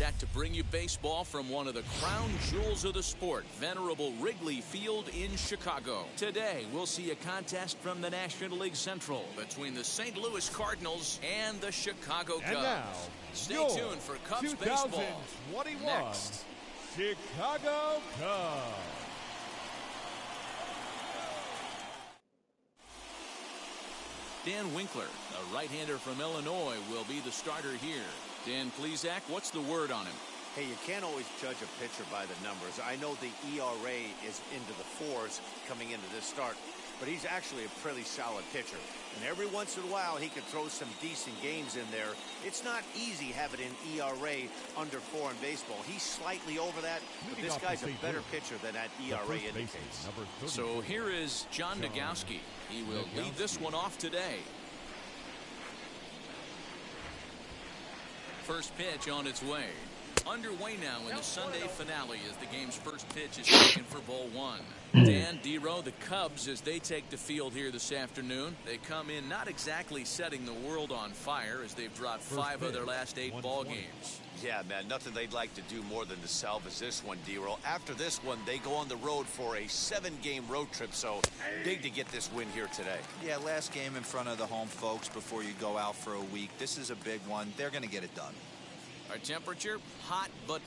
set to bring you baseball from one of the crown jewels of the sport, venerable Wrigley Field in Chicago. Today, we'll see a contest from the National League Central between the St. Louis Cardinals and the Chicago Cubs. And now, stay tuned for Cubs baseball. 2021 Next. Chicago Cubs. Dan Winkler, a right-hander from Illinois, will be the starter here. Dan Plesac, what's the word on him? Hey, you can't always judge a pitcher by the numbers. I know the ERA is into the 4s coming into this start, but he's actually a pretty solid pitcher. And every once in a while, he can throw some decent games in there. It's not easy having an ERA under 4 in baseball. He's slightly over that, but this guy's a better pitcher than that ERA indicates. So here is John Nagowski. He will lead this one off today. First pitch on its way. Underway now in the Sunday finale as the game's first pitch is taken for ball 1. Dan, D-Row, the Cubs, as they take the field here this afternoon, they come in not exactly setting the world on fire as they've dropped 5 of their last 8 ball games. Yeah, man, nothing they'd like to do more than to salvage this one, D-Row. After this one, they go on the road for a 7-game road trip, so big to get this win here today. Yeah, last game in front of the home folks before you go out for a week. This is a big one. They're going to get it done. Our temperature, hot but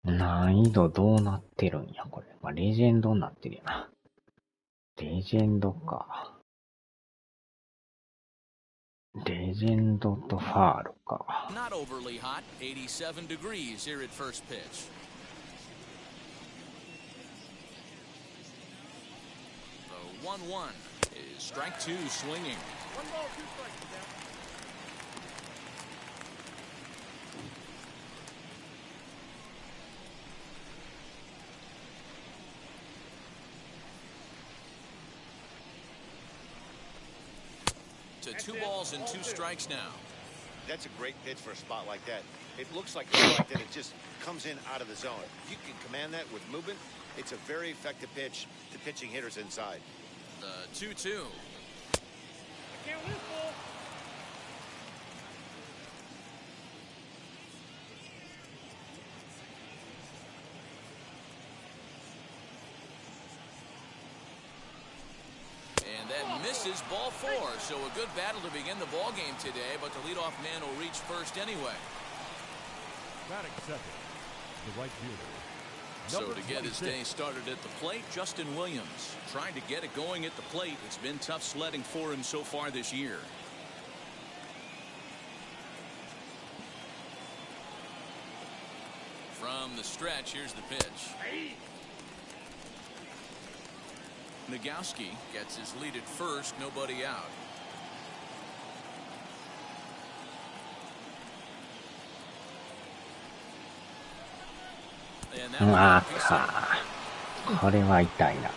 難易度どうなってるんや、これ。まあ、レジェンドになってるやな。レジェンドか。レジェンドとファールか。not overly hot, 87 degrees here at first pitch. The 1-1 is strike 2 swinging. 1 ball, 2 strikes down. To 2 balls and 2 strikes now. That's a great pitch for a spot like that. It looks like a strike that it just comes in out of the zone. If you can command that with movement, it's a very effective pitch to pitching hitters inside. The 2-2. I can't lose, ball. And that misses ball 4. So a good battle to begin the ball game today, but the leadoff man will reach first anyway. Batting second, the right fielder. So to get his day started at the plate, Justin Williams trying to get it going at the plate. It's been tough sledding for him so far this year. From the stretch, here's the pitch. Nagowski gets his lead at first, nobody out. And that あーか。これは痛いな。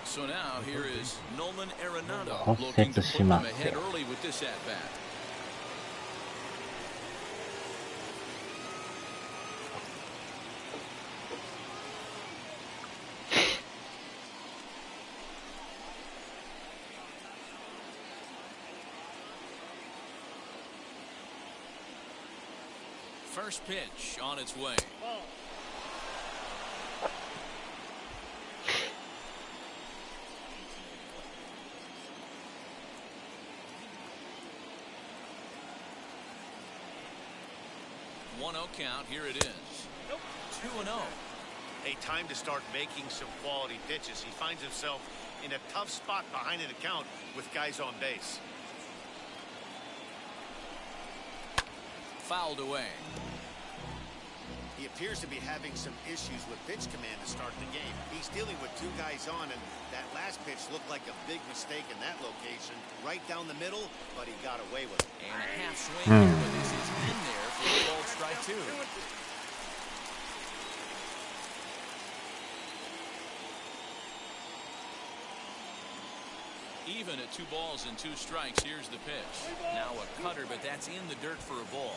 So now here is Nolan Arenado 骨 looking 折 to し put ま them す ahead よ。 early with this at bat. First pitch on its way. One 0 count. Here it is. 2-0. A time to start making some quality pitches. He finds himself in a tough spot behind an account with guys on base. Fouled away. He appears to be having some issues with pitch command to start the game. He's dealing with 2 guys on, and that last pitch looked like a big mistake in that location. Right down the middle, but he got away with it. And a half swing here, but this is in there for a ball strike 2. Even at 2 balls and 2 strikes, here's the pitch. Now a cutter, but that's in the dirt for a ball.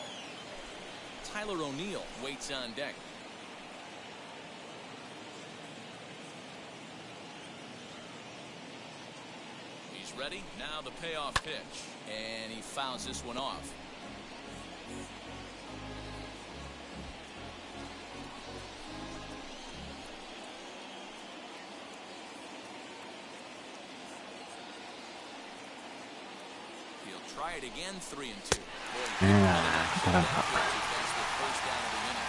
Tyler O'Neill waits on deck. He's ready. Now the payoff pitch. And he fouls this one off. Try it again, 3-2. Boy, 当たらんか。 that's the first down of the inning.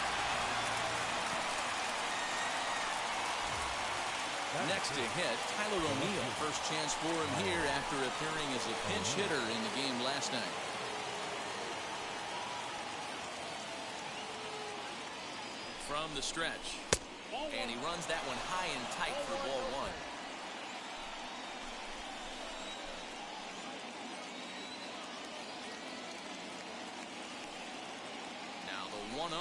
Next to hit, Tyler O'Neill. First chance for him here after appearing as a pinch hitter in the game last night. From the stretch. And he runs that one high and tight for ball one. Now the 1-0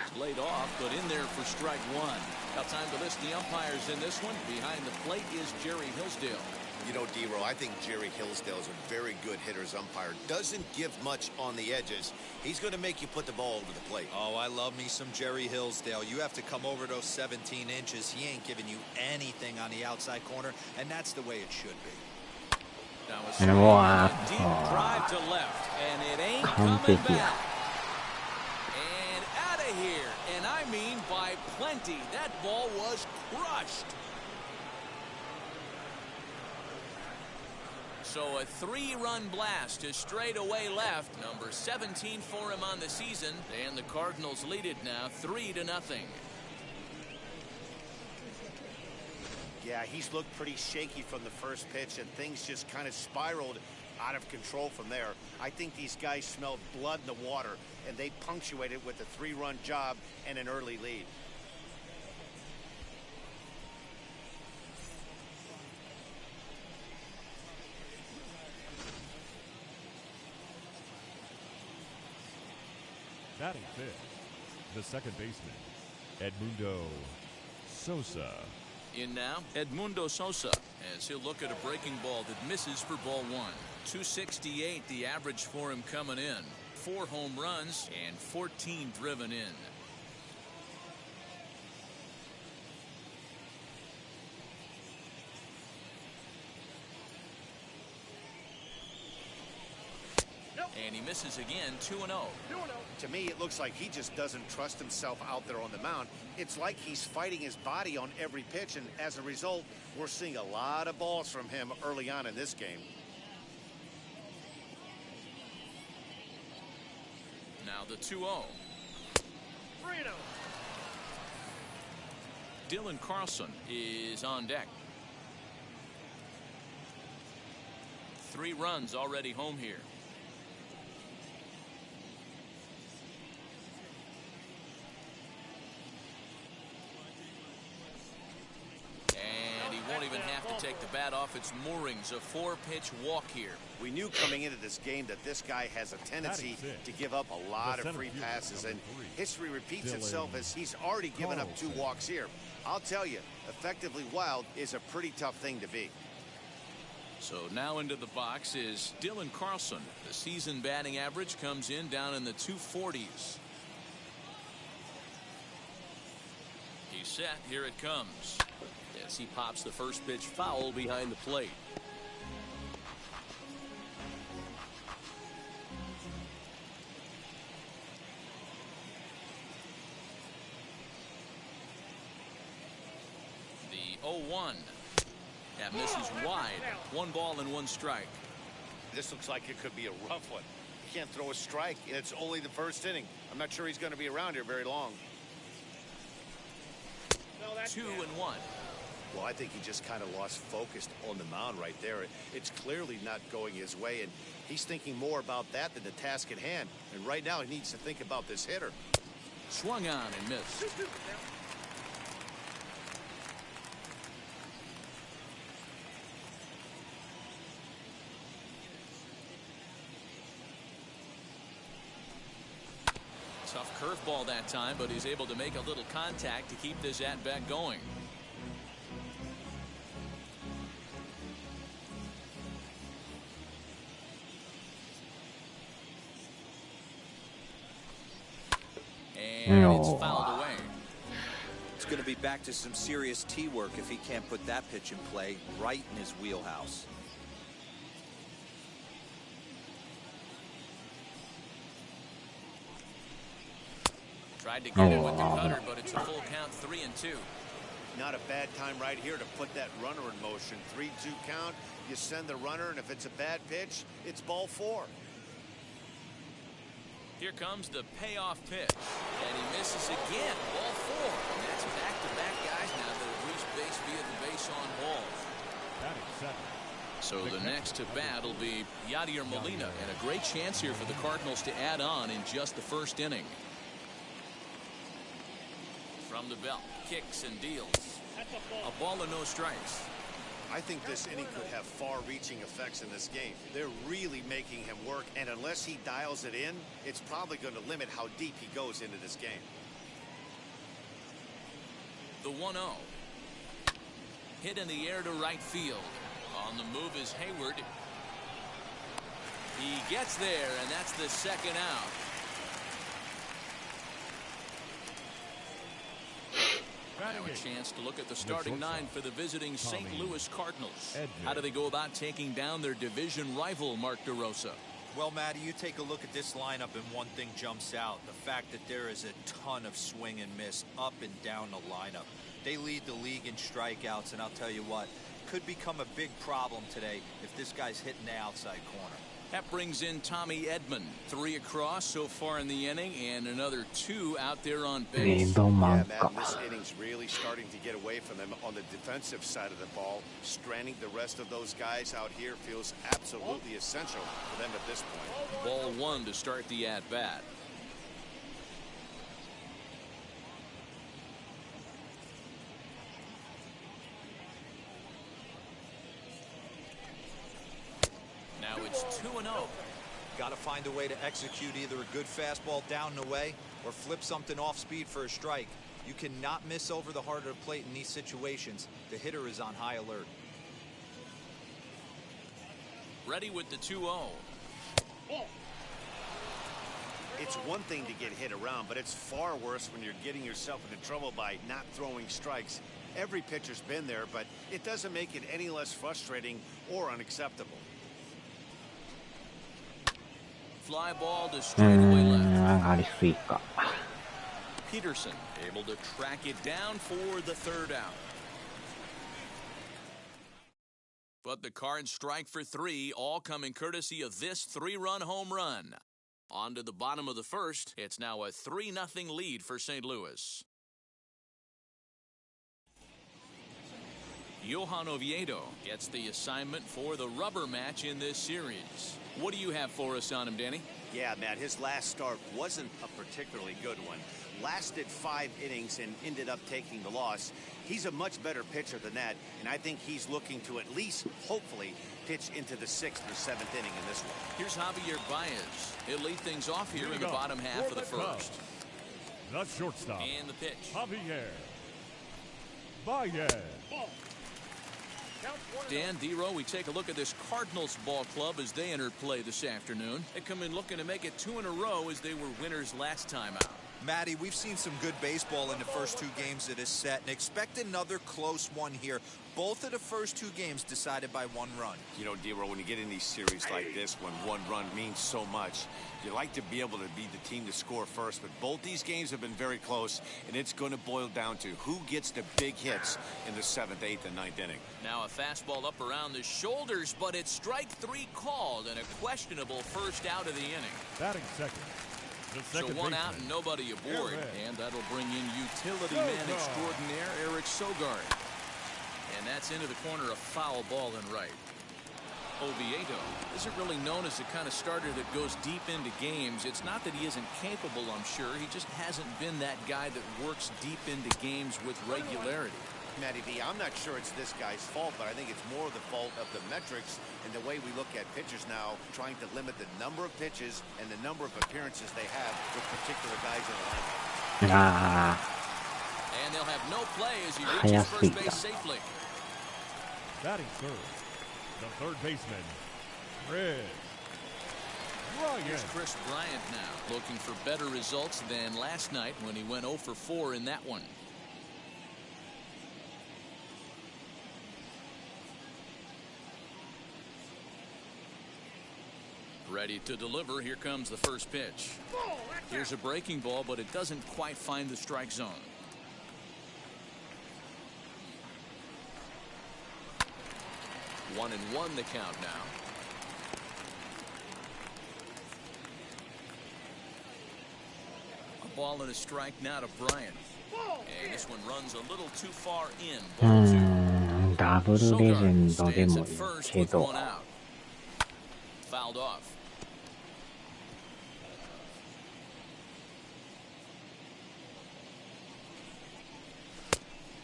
is laid off, but in there for strike one. Now time to list the umpires in this one. Behind the plate is Jerry Hillsdale. You know, D-Row, I think Jerry Hillsdale is a very good hitter's umpire. Doesn't give much on the edges. He's going to make you put the ball over the plate. Oh, I love me some Jerry Hillsdale. You have to come over those 17 inches. He ain't giving you anything on the outside corner, and that's the way it should be. Now a And wow. deep drive to left, and it ain't Come coming pick you. back. And out of here, and I mean by plenty. That ball was crushed. So a 3-run blast to straightaway left. Number 17 for him on the season. And the Cardinals lead it now 3-0. Yeah, he's looked pretty shaky from the first pitch, and things just kind of spiraled out of control from there. I think these guys smelled blood in the water, and they punctuated with a 3-run job and an early lead. Batting fifth, the second baseman, Edmundo Sosa. In now, Edmundo Sosa, as he'll look at a breaking ball that misses for ball one. 268 the average for him coming in. 4 home runs and 14 driven in. And he misses again, 2-0. To me, it looks like he just doesn't trust himself out there on the mound. It's like he's fighting his body on every pitch, and as a result, we're seeing a lot of balls from him early on in this game. Now the 2-0. Dylan Carlson is on deck. 3 runs already home here. And he won't even have to take the bat off its moorings. A 4-pitch walk here. We knew coming into this game that this guy has a tendency to give up a lot of free passes, and history repeats itself as he's already given up 2 walks here. I'll tell you, effectively wild is a pretty tough thing to be. So now into the box is Dylan Carlson. The season batting average comes in down in the 240s. He's set. Here it comes. Yes, he pops the first pitch foul behind the plate. The 0-1. That misses wide. 1 ball and 1 strike. This looks like it could be a rough one. He can't throw a strike, and it's only the first inning. I'm not sure he's going to be around here very long. 2-1. Well, I think he just kind of lost focus on the mound right there. It's clearly not going his way, and he's thinking more about that than the task at hand. And right now, he needs to think about this hitter. Swung on and missed. Tough curveball that time, but he's able to make a little contact to keep this at-bat going. And it's fouled away. It's going to be back to some serious tee work if he can't put that pitch in play right in his wheelhouse. Tried to get it with the cutter, but it's a full count, 3-2. Not a bad time right here to put that runner in motion. 3-2 count. You send the runner, and if it's a bad pitch, it's ball 4. Here comes the payoff pitch, and he misses again. Ball 4, and that's back-to-back guys now that have reached base via the base on balls. Batting second. So the next to bat will be Yadier Molina, and a great chance here for the Cardinals to add on in just the first inning. From the belt, kicks and deals. A ball and no strikes. I think this inning could have far-reaching effects in this game. They're really making him work, and unless he dials it in, it's probably going to limit how deep he goes into this game. The 1-0. Hit in the air to right field. On the move is Hayward. He gets there, and that's the second out. Now a chance to look at the starting 9 for the visiting St. Louis Cardinals. How do they go about taking down their division rival, Mark DeRosa? Well, Matty, you take a look at this lineup and one thing jumps out. The fact that there is a ton of swing and miss up and down the lineup. They lead the league in strikeouts, and I'll tell you what, could become a big problem today if this guy's hitting the outside corner. That brings in Tommy Edman. 3 across so far in the inning, and another 2 out there on base. Yeah, man, this inning's really starting to get away from them on the defensive side of the ball. Stranding the rest of those guys out here feels absolutely essential for them at this point. Ball 1 to start the at-bat. Now it's 2-0. Got to find a way to execute either a good fastball down and away or flip something off speed for a strike. You cannot miss over the heart of the plate in these situations. The hitter is on high alert. Ready with the 2-0. It's one thing to get hit around, but it's far worse when you're getting yourself into trouble by not throwing strikes. Every pitcher's been there, but it doesn't make it any less frustrating or unacceptable. Fly ball to straightaway left. 上がりすぎか。 Peterson able to track it down for the 3rd out. But the Cards strike for 3, all coming courtesy of this 3-run home run. On to the bottom of the 1st. It's now a 3-0 lead for St. Louis. Johan Oviedo gets the assignment for the rubber match in this series. What do you have for us on him, Danny? Yeah, Matt, his last start wasn't a particularly good one. Lasted 5 innings and ended up taking the loss. He's a much better pitcher than that, and I think he's looking to at least, hopefully, pitch into the 6th or 7th inning in this one. Here's Javier Baez. He'll lead things off here in the bottom half of the 1st. The shortstop. And the pitch. Javier Baez. Dan Dero, we take a look at this Cardinals ball club as they enter play this afternoon. They come in looking to make it 2 in a row as they were winners last time out. Matty, we've seen some good baseball in the first 2 games of this set, and expect another close one here. Both of the first 2 games decided by 1 run. You know, Dero, when you get in these series like this, when 1 run means so much, you like to be able to be the team to score first. But both these games have been very close, and it's going to boil down to who gets the big hits in the 7th, 8th, and 9th inning. Now a fastball up around the shoulders, but it's strike 3 called, and a questionable 1st out of the inning. Batting second. So 1 out and nobody aboard, and that'll bring in utility man extraordinaire Eric Sogard. And that's into the corner, a foul ball and right. Oviedo isn't really known as the kind of starter that goes deep into games. It's not that he isn't capable, I'm sure. He just hasn't been that guy that works deep into games with regularity. Matty V, I'm not sure it's this guy's fault, but I think it's more the fault of the metrics and the way we look at pitchers now, trying to limit the number of pitches and the number of appearances they have with particular guys in the lineup. And they'll have no play as he reaches first base safely. Batting 3rd, the 3rd baseman, Chris Bryant. Here's Chris Bryant now, looking for better results than last night when he went 0 for 4 in that one. Ready to deliver. Here comes the first pitch. Here's a breaking ball, but it doesn't quite find the strike zone. 1-1 the count now. A ball and a strike now to Bryant. And this one runs a little too far in. Ball 2. ダブルレジェンドで Stands も at いい first け with ど one out. Fouled off.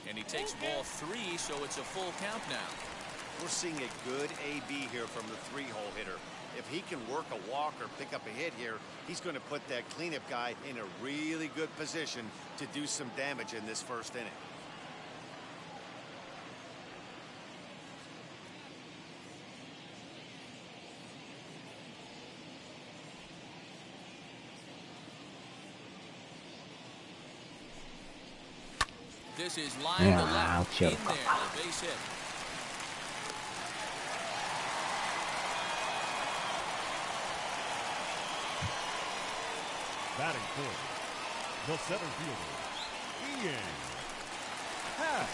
And he takes ball 3, so it's a full count now. We're seeing a good AB here from the 3-hole hitter. If he can work a walk or pick up a hit here, he's going to put that cleanup guy in a really good position to do some damage in this first inning. This is line to left. In there, the base hit. Batting fourth, the center fielder, Ian Happ.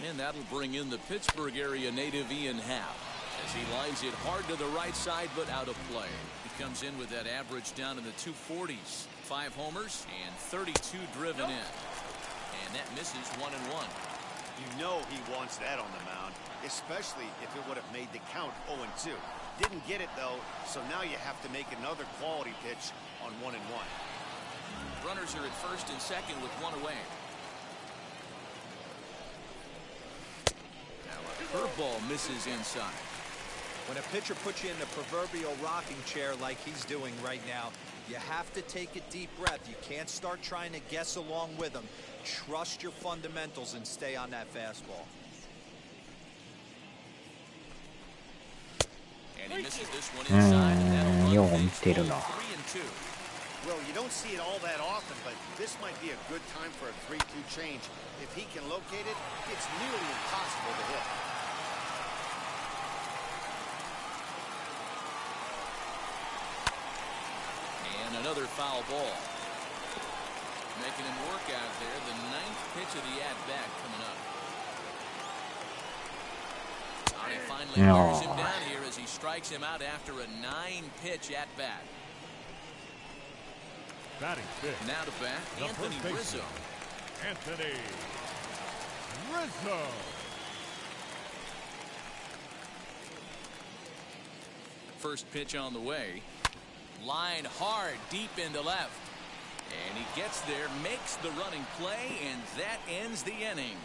And that'll bring in the Pittsburgh area native Ian Happ as he lines it hard to the right side but out of play. He comes in with that average down in the 240s. 5 homers and 32 driven in. And that misses 1-1. You know he wants that on the mound, especially if it would have made the count 0-2. Didn't get it though, so now you have to make another quality pitch on 1-1. Runners are at first and second with 1 away. Now a curveball misses inside. When a pitcher puts you in the proverbial rocking chair like he's doing right now, you have to take a deep breath. You can't start trying to guess along with him. Trust your fundamentals and stay on that fastball. And he misses this one inside, and that'll run things full 3-2. Well, you don't see it all that often, but this might be a good time for a 3-2 change. If he can locate it, it's nearly impossible to hit. And another foul ball. Making him work out there. The 9th pitch of the at-bat coming up. And he finally wears him down here as he strikes him out after a 9-pitch at-bat. Batting fifth, Now to bat, the Anthony first baseman, Rizzo. Anthony Rizzo. First pitch on the way. Line hard deep into left. And he gets there, makes the running play, and that ends the inning.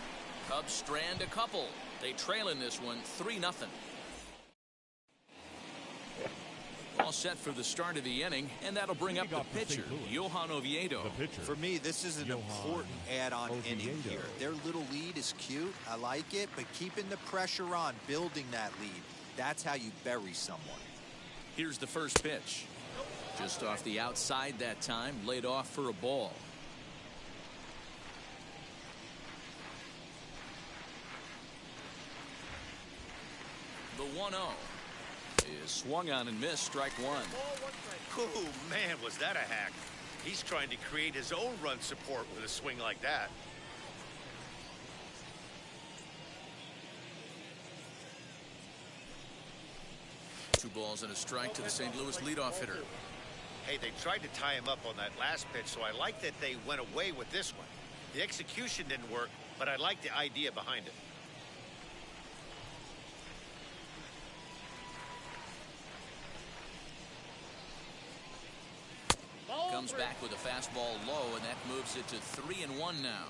Cubs strand a couple. They trail in this one 3-0. All set for the start of the inning, and that'll bring up the pitcher, Johan Oviedo. For me, this is an important add-on inning here. Their little lead is cute. I like it, but keeping the pressure on, building that lead, that's how you bury someone. Here's the first pitch. Just off the outside that time, laid off for a ball. The 1-0 is swung on and missed, strike 1. Oh, man, was that a hack. He's trying to create his own run support with a swing like that. Two balls and a strike to the St. Louis leadoff hitter. Hey, they tried to tie him up on that last pitch, so I like that they went away with this one. The execution didn't work, but I like the idea behind it. Comes back with a fastball low, and that moves it to 3-1 now.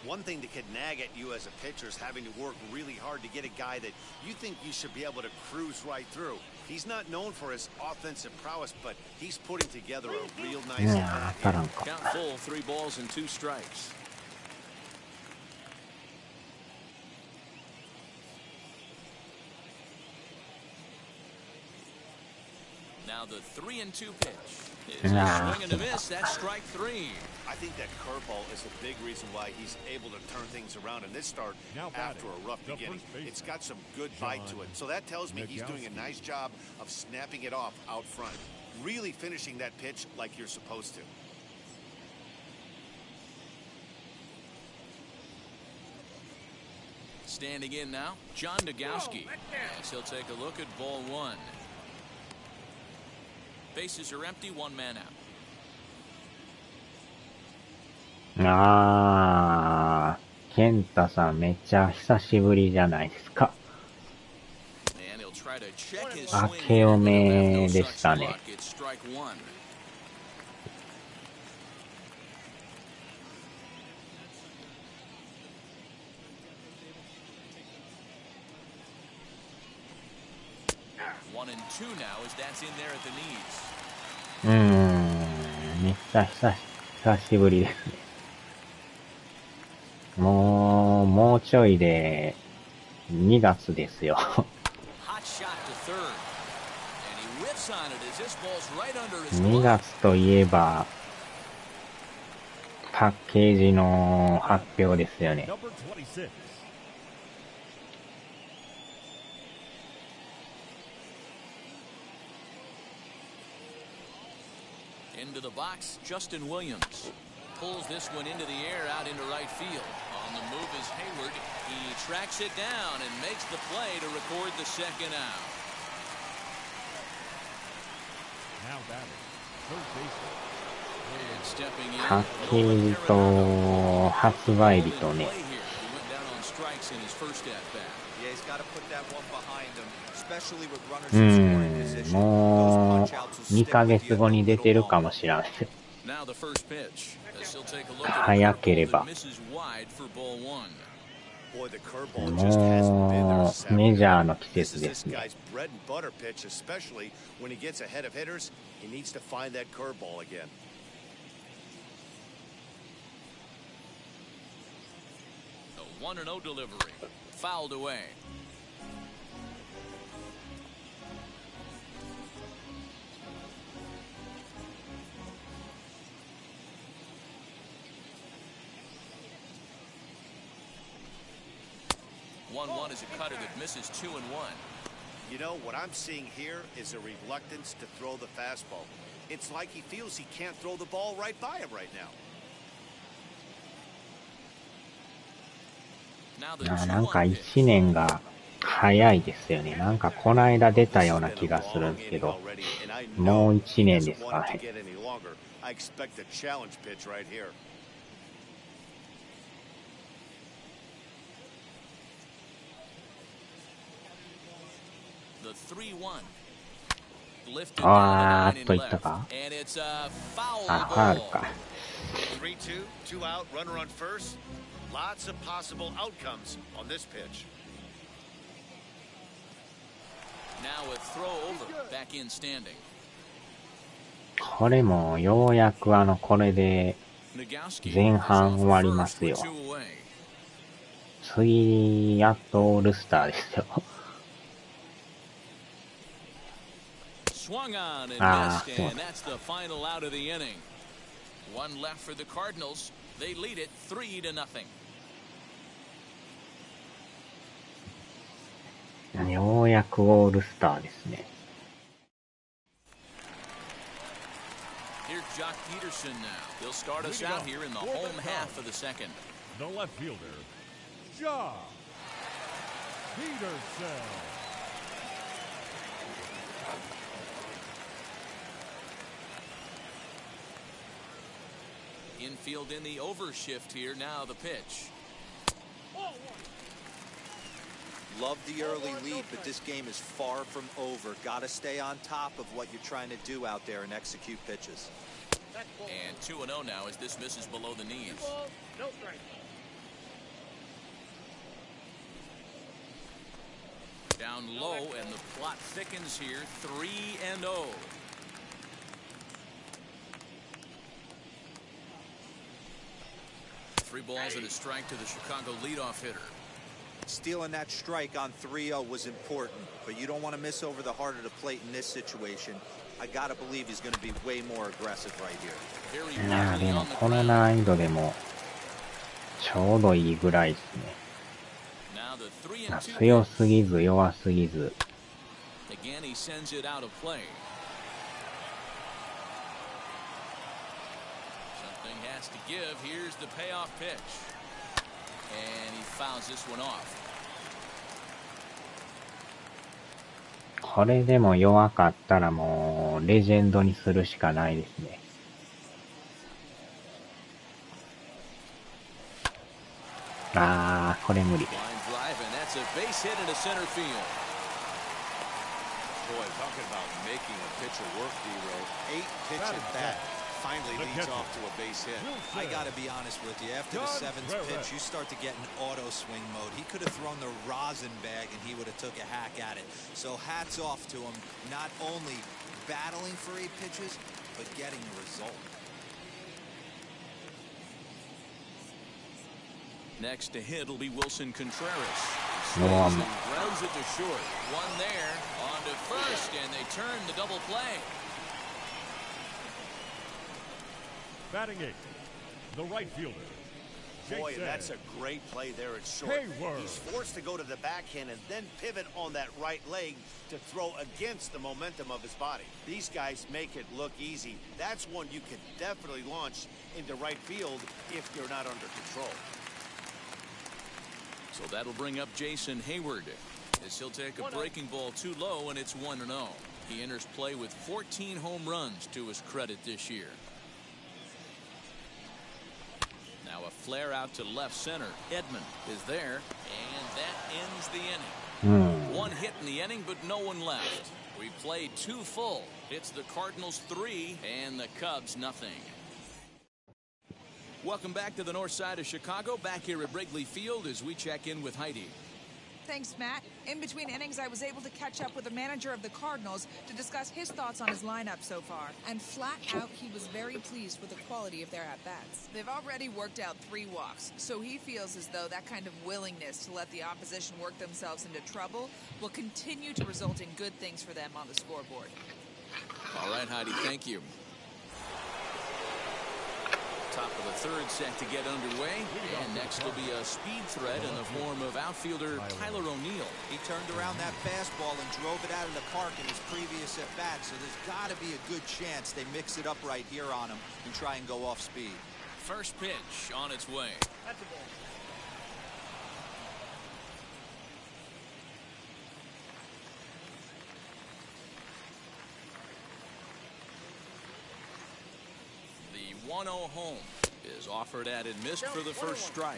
One thing that could nag at you as a pitcher is having to work really hard to get a guy that you think you should be able to cruise right through. He's not known for his offensive prowess, but he's putting together a real nice Count full, 3 balls and 2 strikes. Now the 3-2 pitch. Is a swing and a miss. That's strike 3. I think that curveball is a big reason why he's able to turn things around in this start after a rough beginning. It's got some good bite to it. So that tells me he's doing a nice job of snapping it off out front. Really finishing that pitch like you're supposed to. Standing in now, John Nagowski. As he'll take a look at ball one. Bases are empty, one man out. 健太さんめっちゃ久しぶりじゃないですか。明けおめでしたね。めっちゃ久しぶりですね。もうちょいで2月ですよ。2月といえばパッケージの発表ですよね。Into the box, Justin Williams pulls this one into the air out into right field. On the move is Hayward. He tracks it down and makes the play to record the second out. Now batting, third baseman. And stepping in. パッケージと発売日とね。He went down on strikes in his first at bat. Yeah, he's got to put that one behind him, especially with runners in scoring position. もう2ヶ月後に出てるかもしれない。Now the first pitch. He'll take a look at 早ければ。もうメジャーの季節ですね。1-0 delivery. Fouled away. One is a cutter that misses 2-1. You know, what I'm seeing here is a reluctance to throw the fastball. It's like he feels he can't throw the ball right by him right now. なんか1年が早いですよね。なんかこの間出たような気がするんですけど、もう1年ですかね。あーっといったか。あ、ファウルか。3-2, 2 out, runner on first. Lots of possible outcomes on this pitch. Now a throw over, back in standing. これもようやくこれで前半終わりますよ。次やっとオールスターですよ。Swung on and missed, and that's the final out of the inning. One left for the Cardinals. They lead it 3-0. ようやくオールスターですね。Here's Jock Peterson now. He'll start us out here in the home half of the second. The left fielder, Jock Peterson. Infield in the overshift here. Now the pitch. Love the early lead, but this game is far from over. Got to stay on top of what you're trying to do out there and execute pitches. And 2-0 now as this misses below the knees. Down low, and the plot thickens here. 3-0. Three balls and a strike to the Chicago leadoff hitter. Stealing that strike on 3-0 was important, but you don't want to miss over the heart of the plate in this situation. I gotta believe he's going to be way more aggressive right here. いやでもこの難易度でもちょうどいいぐらいですね。強すぎず弱すぎず。Again, he sends it out of play. Something has to give. Here's the payoff pitch. And he fouls this one off. これでも弱かったらもう、レジェンドにするしかないですね。あー、これ無理。Line drive, and that's a base hit into center field. Boy, talking about making a pitcher work, D-Row. 8 pitch at bat. Finally leads off to a base hit. I gotta be honest with you, after the 7th pitch, you start to get in auto swing mode. He could have thrown the rosin bag and he would have took a hack at it. So hats off to him, not only battling for 8 pitches, but getting the result. Next to hit will be Wilson Contreras. No, Grounds it to short. One there, on to first, and they turn the double play. Batting 8th, the right fielder. Boy, Jason. that's a great play there at short. Hayward. He's forced to go to the backhand and then pivot on that right leg to throw against the momentum of his body. These guys make it look easy. That's one you can definitely launch into right field if you're not under control. So that'll bring up Jason Hayward, as he'll take a breaking ball too low, and it's 1-0. He enters play with 14 home runs to his credit this year. Now a flare out to left center. Edman is there, and that ends the inning. One hit in the inning, but no one left. We played 2 full. It's the Cardinals 3 and the Cubs nothing. Welcome back to the north side of Chicago, back here at Wrigley Field as we check in with Heidi. Thanks, Matt. In between innings, I was able to catch up with the manager of the Cardinals to discuss his thoughts on his lineup so far. And flat out, he was very pleased with the quality of their at-bats. They've already worked out 3 walks, so he feels as though that kind of willingness to let the opposition work themselves into trouble will continue to result in good things for them on the scoreboard. All right, Heidi, thank you. Top of the 3rd set to get underway, and next will be a speed threat in the form of outfielder Tyler O'Neill. He turned around that fastball and drove it out of the park in his previous at-bat, so there's got to be a good chance they mix it up right here on him and try and go off speed. First pitch on its way. That's a ball. The 1-0 home is offered at and missed for the first strike.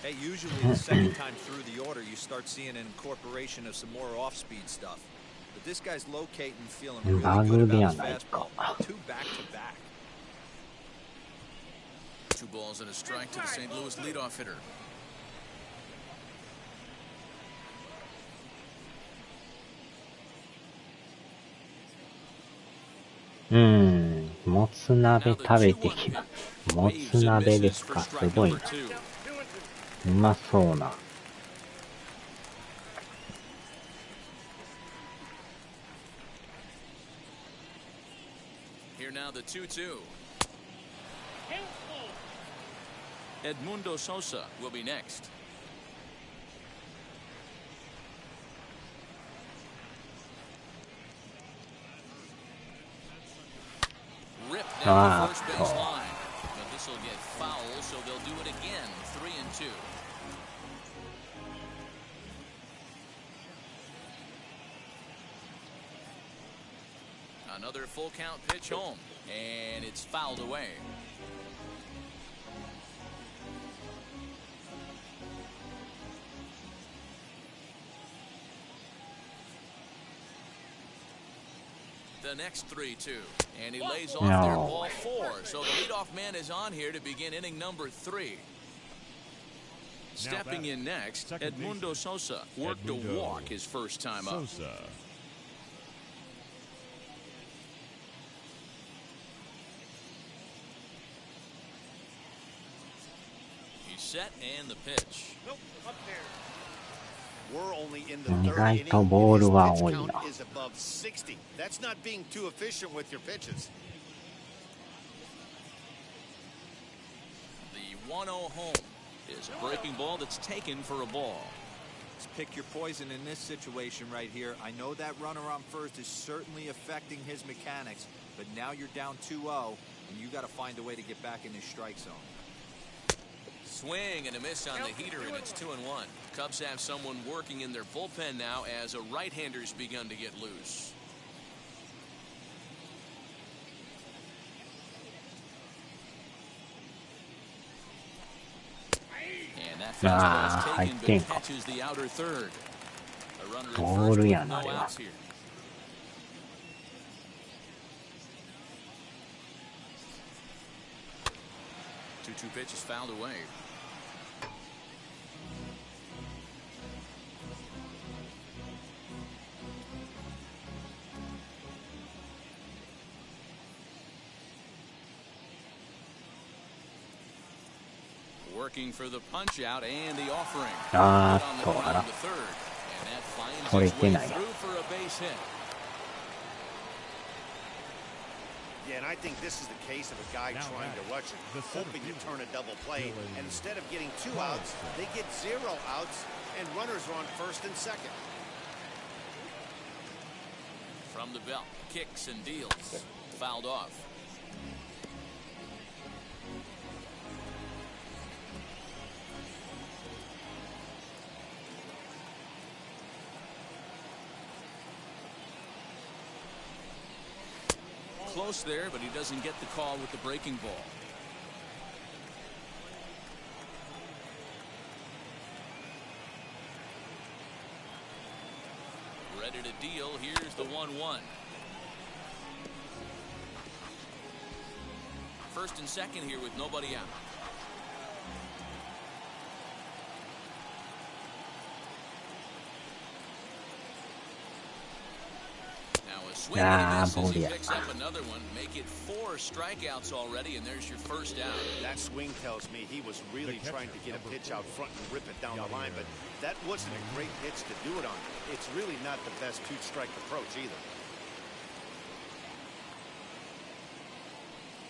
Hey, usually the second time through the order, you start seeing an incorporation of some more off-speed stuff. But this guy's locating, feeling really good about his fastball. 2 back-to-back. 2 balls and a strike to the St. Louis leadoff hitter. Hmm. もつ鍋食べてきます。もつ鍋ですか。すごいな。うまそうな。Here now the 2-2. Edmundo Sosa will be next. Ripped down the first base line, but this will get foul, so they'll do it again. 3-2. Another full count pitch home, and it's fouled away. The next 3-2, and he lays off there, ball 4. So the leadoff man is on here to begin inning number 3. Stepping in next, Edmundo Sosa worked a walk his first time up. He's set and the pitch. We're only in the 意 3rd 外 inning. とボールは His 多い pitch な。 count is above 60. That's not being too efficient with your pitches. The 1-0 home is a breaking ball that's taken for a ball. Just pick your poison in this situation right here. I know that runner on first is certainly affecting his mechanics, but now you're down 2-0, and you got to find a way to get back in his strike zone. Swing and a miss on the heater, and it's 2-1. Cubs have someone working in their bullpen now as a right-hander's begun to get loose. And that fastball is taken, but catches the outer third. A runner in first with no outs here. 2-2 pitch is fouled away. Working for the punch out and the offering. On the ground to third. And that finds its way through for a base hit. Yeah, and I think this is the case of a guy trying to rush it, hoping to turn a double play. And instead of getting 2 outs, they get 0 outs, and runners are on first and second. From the belt, kicks and deals. Fouled off. Close there, but he doesn't get the call with the breaking ball. Ready to deal. Here's the 1-1. First and second here with nobody out. Swing and a miss as he picks up another one. Make it 4 strikeouts already, and there's your first out. That swing tells me he was really trying to get a pitch out front and rip it down the line, but that wasn't a great pitch to do it on. It's really not the best 2-strike approach either.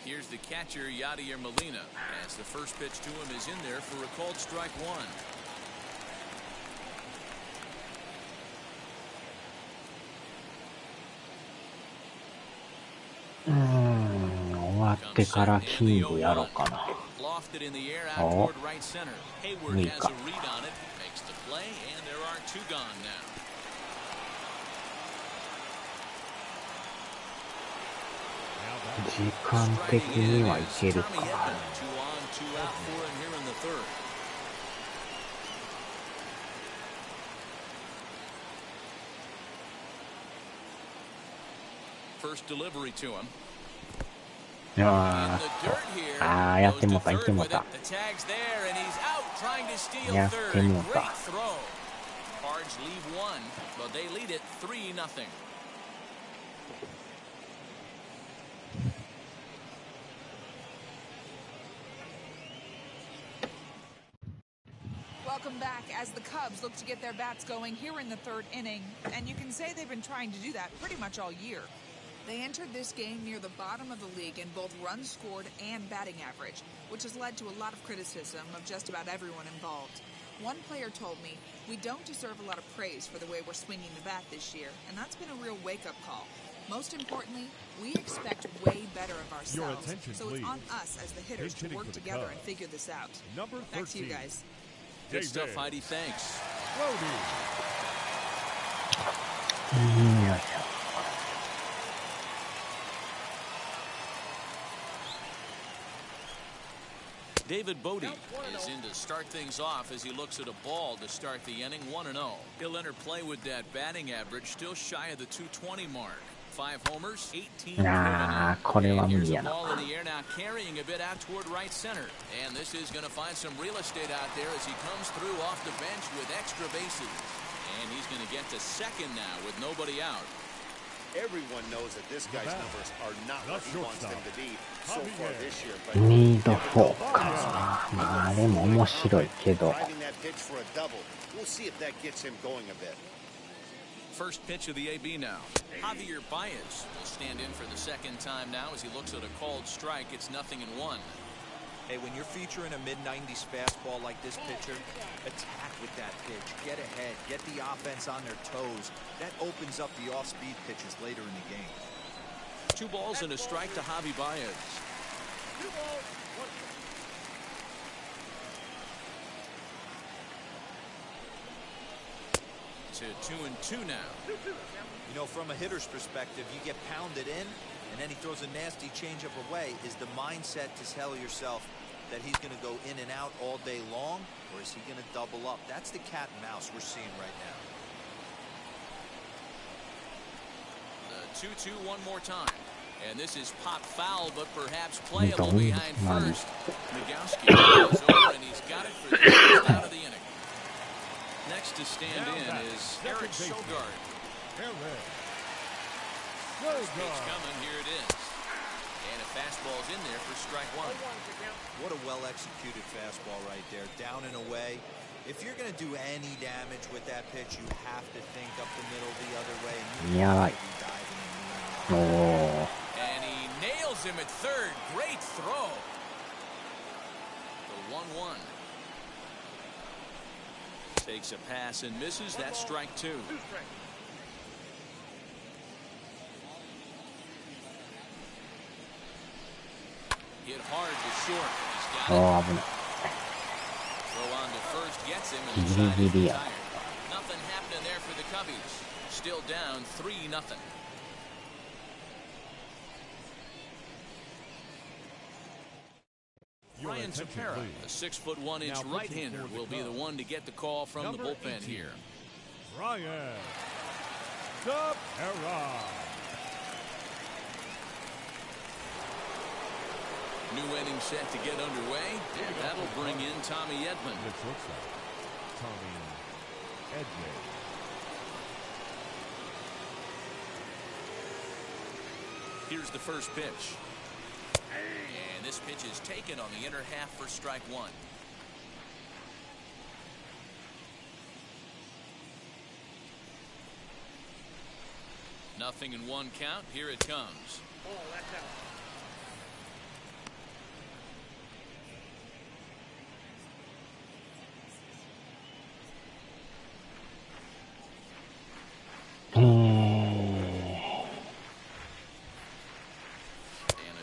Here's the catcher, Yadier Molina, as the first pitch to him is in there for a called strike 1.終わってからキングやろうかな。お、いいか。時間的にはいけるか。First delivery to him. やってもうた、やってもうた。やってもうた。Cards leave 1, but they lead it 3-0. Welcome back as the Cubs look to get their bats going here in the 3rd inning, and you can say they've been trying to do that pretty much all year. They entered this game near the bottom of the league in both runs scored and batting average, which has led to a lot of criticism of just about everyone involved. One player told me, "We don't deserve a lot of praise for the way we're swinging the bat this year," and that's been a real wake-up call. Most importantly, we expect way better of ourselves, so it's on us as the hitters to work together and figure this out. Back to you guys. Good stuff, Heidi. Thanks. David Bodie is in to start things off as he looks at a ball to start the inning. 1-0. He'll enter play with that batting average still shy of the 220 mark. 5 homers, 18. And here's a ball in the air now, carrying a bit out toward right center. And this is going to find some real estate out there as he comes through off the bench with extra bases. And he's going to get to second now with nobody out. Everyone knows that this guy's numbers are not what he wants them to be so far this year. But ミード4か。まあ、あれも面白いけど。 driving that pitch for a double. We'll see if that gets him going a bit. First pitch of the AB now. Javier Baez will stand in for the second time now as he looks at a called strike. It's 0-1. Hey, when you're featuring a mid-90s fastball like this pitcher, attack with that pitch. Get ahead. Get the offense on their toes. That opens up the off-speed pitches later in the game. 2 balls and a strike to Javi Baez. to 2-2 now. You know, from a hitter's perspective, you get pounded in, and then he throws a nasty changeup away. Is the mindset to tell yourself that he's going to go in and out all day long, or is he going to double up? That's the cat and mouse we're seeing right now. The 2-2 one more time. And this is pop foul, but perhaps playable behind first. Nagowski goes over, and he's got it for the first out of the inning. Next to stand in is Eric Sogard. First pitch coming, here it is. And a fastball's in there for strike one. What a well-executed fastball right there, down and away. If you're going to do any damage with that pitch, you have to think up the middle the other way. And you have to be diving in. And he nails him at third. Great throw. The 1-1. Takes a pass and misses. That's strike two. Hit hard to short. He's got it. Throw on to first gets him, and the side is retired. Nothing happening there for the Cubbies. Still down 3-0. Ryan Tepera, a 6'1" right-hander, will be the one to get the call from the bullpen here. Ryan Tepera. New inning set to get underway, and that'll bring in Tommy Edman. Tommy Edman. Here's the first pitch. And this pitch is taken on the inner half for strike one. Nothing in one count. Here it comes. Oh, that's out.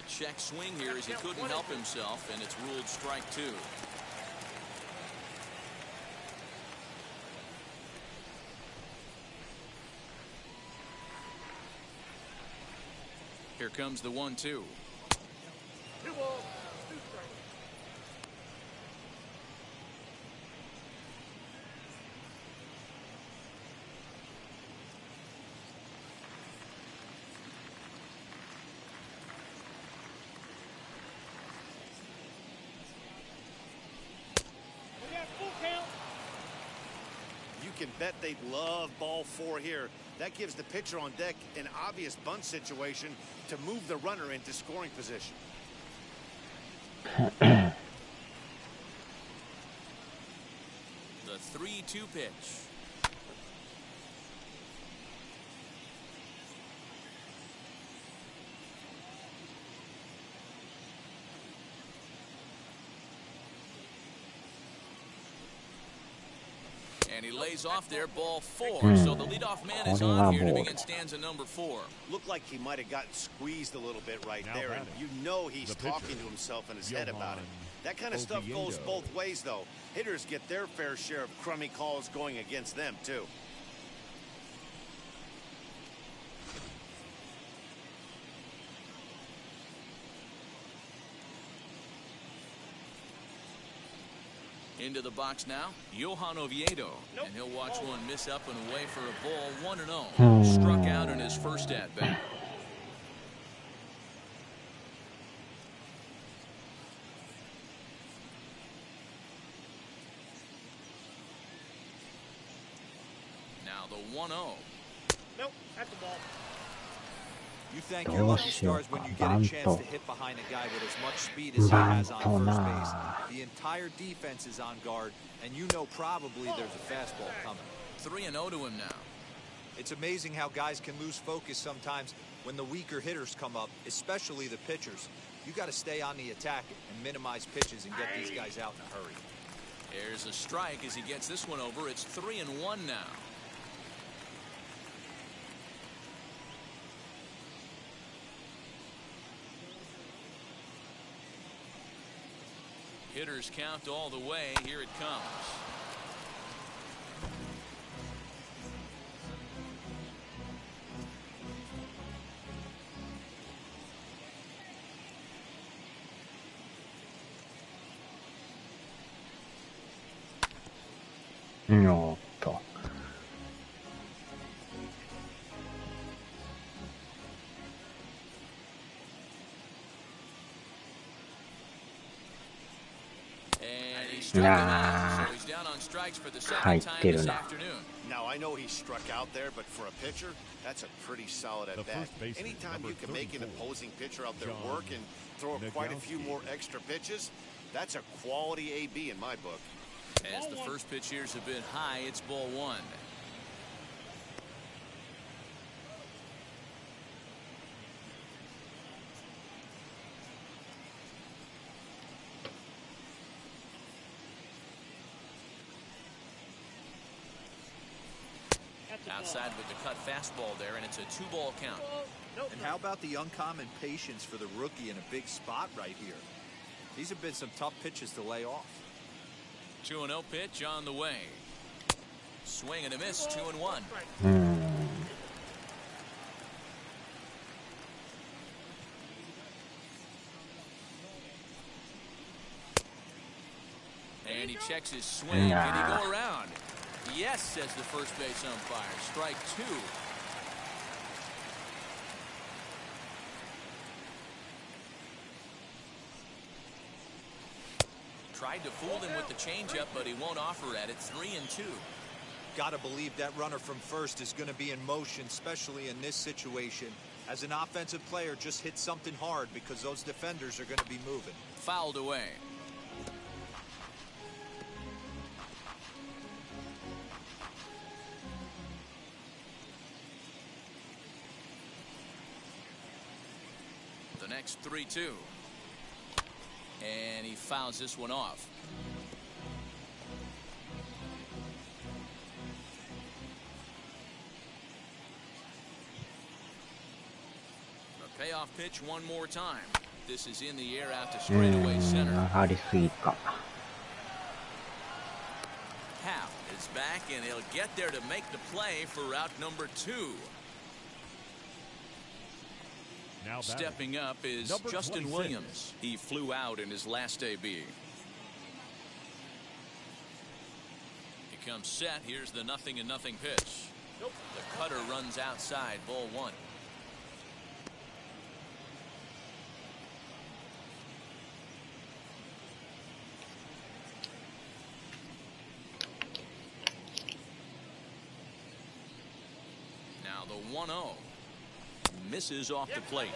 Check swing here as he couldn't help himself, and it's ruled strike two. Here comes the 1-2. 2 balls, 2 strikes. You can bet they'd love ball 4 here. That gives the pitcher on deck an obvious bunt situation to move the runner into scoring position. The 3-2 pitch. And he lays off there, ball 4. So the leadoff man is on here to begin stanza number 4. Looked like he might have gotten squeezed a little bit right there, and you know he's talking to himself in his head about it. That kind of stuff goes both ways, though. Hitters get their fair share of crummy calls going against them, too. Into the box now, Johan Oviedo. And he'll watch one miss up and away for a ball, 1-0. Struck out in his first at-bat. Now the 1-0. Nope, that's the ball. You thank your lucky stars when you get a chance to hit behind a guy with as much speed as he has on first base. The entire defense is on guard, and you know probably there's a fastball coming. 3-0 to him now. It's amazing how guys can lose focus sometimes when the weaker hitters come up, especially the pitchers. You got to stay on the attack and minimize pitches and get these guys out in a hurry. There's a strike as he gets this one over. It's 3-1 now. Hitters count all the way. Here it comes. おーっと。いやー、入ってるな。Now I know he struck out there, but for a pitcher, that's a pretty solid at bat. Anytime you can make an opposing pitcher out there work and throw quite a few more extra pitches, that's a quality AB in my book. As the first pitch here is a bit high, it's ball one. Outside with the cut fastball there, and it's a 2-ball count. And how about the uncommon patience for the rookie in a big spot right here? These have been some tough pitches to lay off. 2-0 pitch on the way. Swing and a miss, 2-1. And he checks his swing. Can he go around? Yes, says the first base umpire. Strike 2. Tried to fool him with the changeup, but he won't offer at it. 3-2. Gotta believe that runner from first is going to be in motion, especially in this situation. As an offensive player, just hit something hard because those defenders are going to be moving. Fouled away. The next 3-2. And he fouls this one off. A payoff pitch one more time. This is in the air out to straightaway center. 上がりすぎか。Half is back, and he'll get there to make the play for route number 2. Now Stepping up is number Justin 26. Williams. He flew out in his last AB. He comes set. Here's the 0-0 pitch. The cutter runs outside, ball 1. Now the 1-0. Misses off the plate.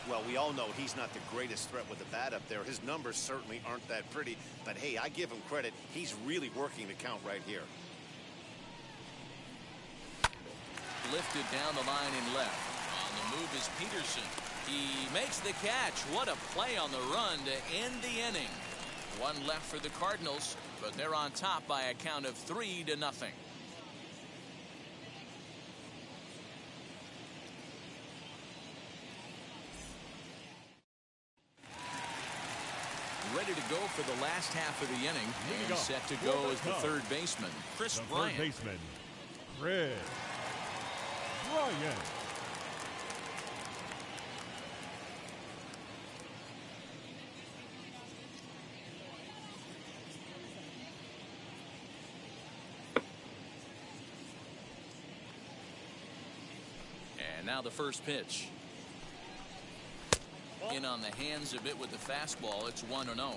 Well, we all know he's not the greatest threat with the bat up there. His numbers certainly aren't that pretty, but hey, I give him credit. He's really working the count right here. Lifted down the line in left. On the move is Peterson. He makes the catch. What a play on the run to end the inning. One left for the Cardinals, but they're on top by a count of 3-0. Ready to go for the last half of the inning. And set to go as the third baseman, Chris Bryant. Third baseman, Chris Bryant. And now the first pitch. In on the hands a bit with the fastball. It's 1-0.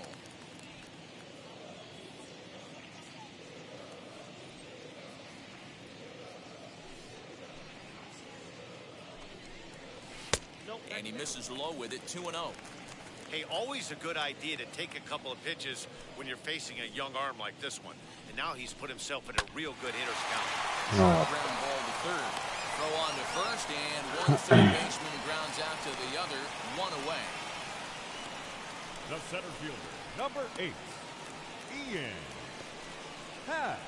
And he misses low with it. 2-0. Hey, always a good idea to take a couple of pitches when you're facing a young arm like this one. And now he's put himself in a real good hitter's count. Ground ball to third. Throw on to first, and one third baseman grounds out to the other. 1 away. The center fielder, number 8, Ian Happ.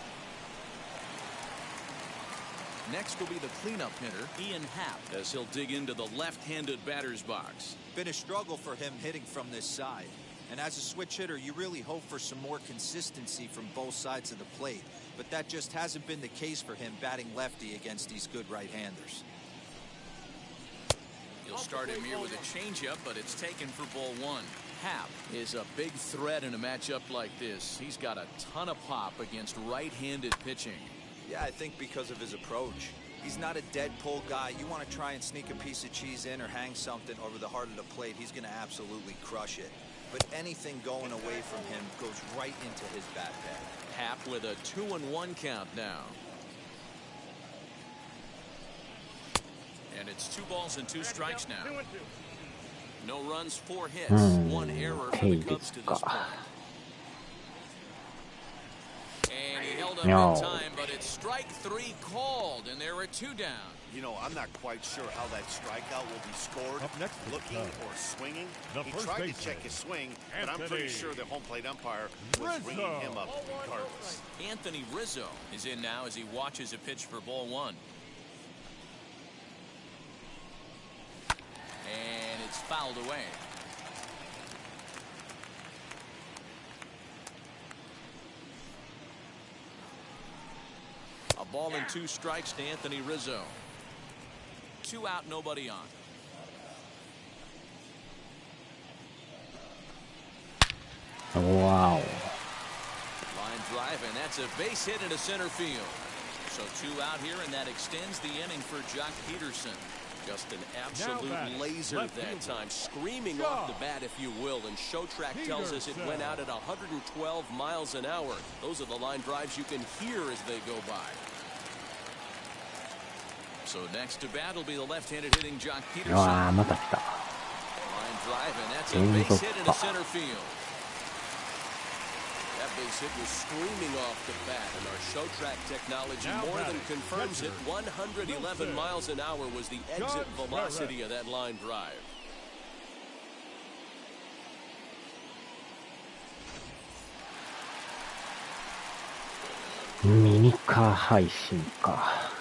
Next will be the cleanup hitter, Ian Happ, as he'll dig into the left-handed batter's box. Been a struggle for him hitting from this side. And as a switch hitter, you really hope for some more consistency from both sides of the plate. But that just hasn't been the case for him batting lefty against these good right-handers. He'll start him here with a changeup, but it's taken for ball 1. Happ is a big threat in a matchup like this. He's got a ton of pop against right-handed pitching. Yeah, I think because of his approach. He's not a dead pull guy. You want to try and sneak a piece of cheese in or hang something over the heart of the plate, he's going to absolutely crush it. But anything going away from him goes right into his bat pad. Happ with a 2-1 count now. And it's 2 balls and 2 strikes now. 2-2. No runs, 4 hits, 1 error for the Cubs to this point. And he held up in time, but it's strike 3 called, and there are 2 down. You know, I'm not quite sure how that strikeout will be scored. Up next is Looking or swinging. the He first tried to baseman, check his swing, but I'm pretty sure the home plate umpire was Rizzo. ringing him up regardless. Anthony Rizzo is in now as he watches a pitch for ball 1. And it's fouled away. A ball and 2 strikes to Anthony Rizzo. 2 out, nobody on. Wow. Line drive, and that's a base hit into center field. So 2 out here, and that extends the inning for Jock Peterson. Just an absolute laser that time, screaming off the bat, if you will. And Showtrack tells us it went out at 112 miles an hour. Those are the line drives you can hear as they go by. So next to bat will be the left-handed hitting Jock Peterson. ああ、また来た。 Line drive, and that's a base hit into center field. That base hit was screaming off the bat, and our Showtrack technology more than confirms it. 111 miles an hour was the exit velocity of that line drive. Mini car 配信か。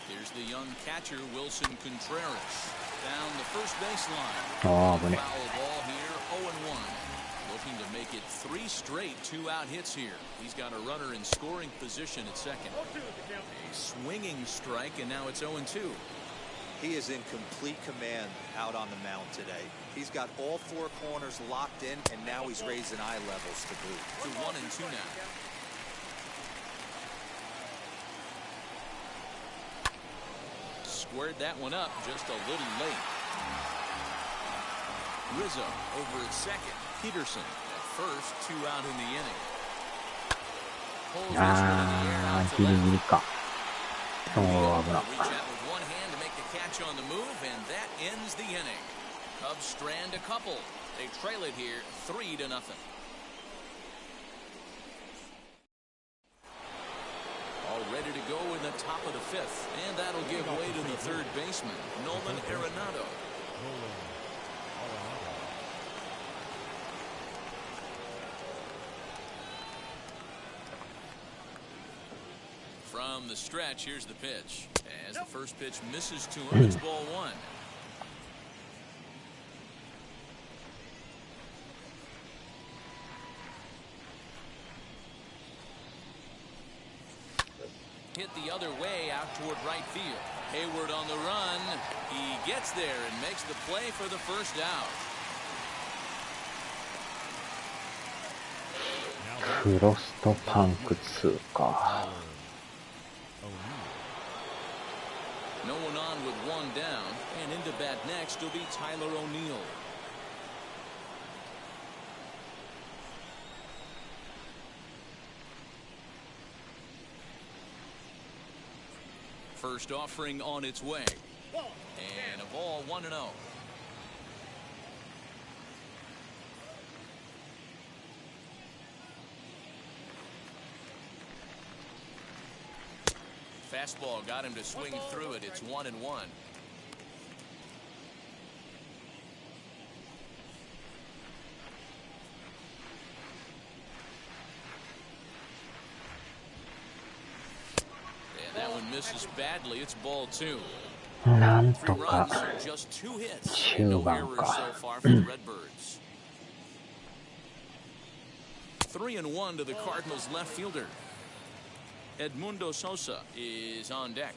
Here's the young catcher, Wilson Contreras, down the first baseline. ああ、危ね。 Foul ball here, 0-1. Looking to make it 3 straight 2-out hits here. He's got a runner in scoring position at second. 0-2 is the count. A swinging strike, and now it's 0-2. He is in complete command out on the mound today. He's got all 4 corners locked in, and now he's raising eye levels to boot. To 1-2 now. Squared that one up just a little late. Rizzo over at second. Peterson at first, 2 out in the inning. Pulls this one in the air あ out あ、 to ギリ left. ギリか。おお、危な。 Reach out with one hand to make the catch on the move, and that ends the inning. Cubs strand a couple. They trail it here 3-0. All ready to go in the top of the 5th, and that'll give way to the third baseman, Nolan Arenado. From the stretch, here's the pitch. As the first pitch misses to him, it's ball 1. Hit the other way out toward right field. Hayward on the run. He gets there and makes the play for the first out. フロストパンク2か。No one on with 1 down, and into bat next will be Tyler O'Neill. First offering on its way. And a ball 1-0. Fastball got him to swing through it. It's 1-1. And that one misses badly. It's ball 2. なんと 3 か runs, just 2 hits. 中 No 盤 errors か。 so far for the Redbirds. 3-1 to the Cardinals left fielder. Edmundo Sosa is on deck.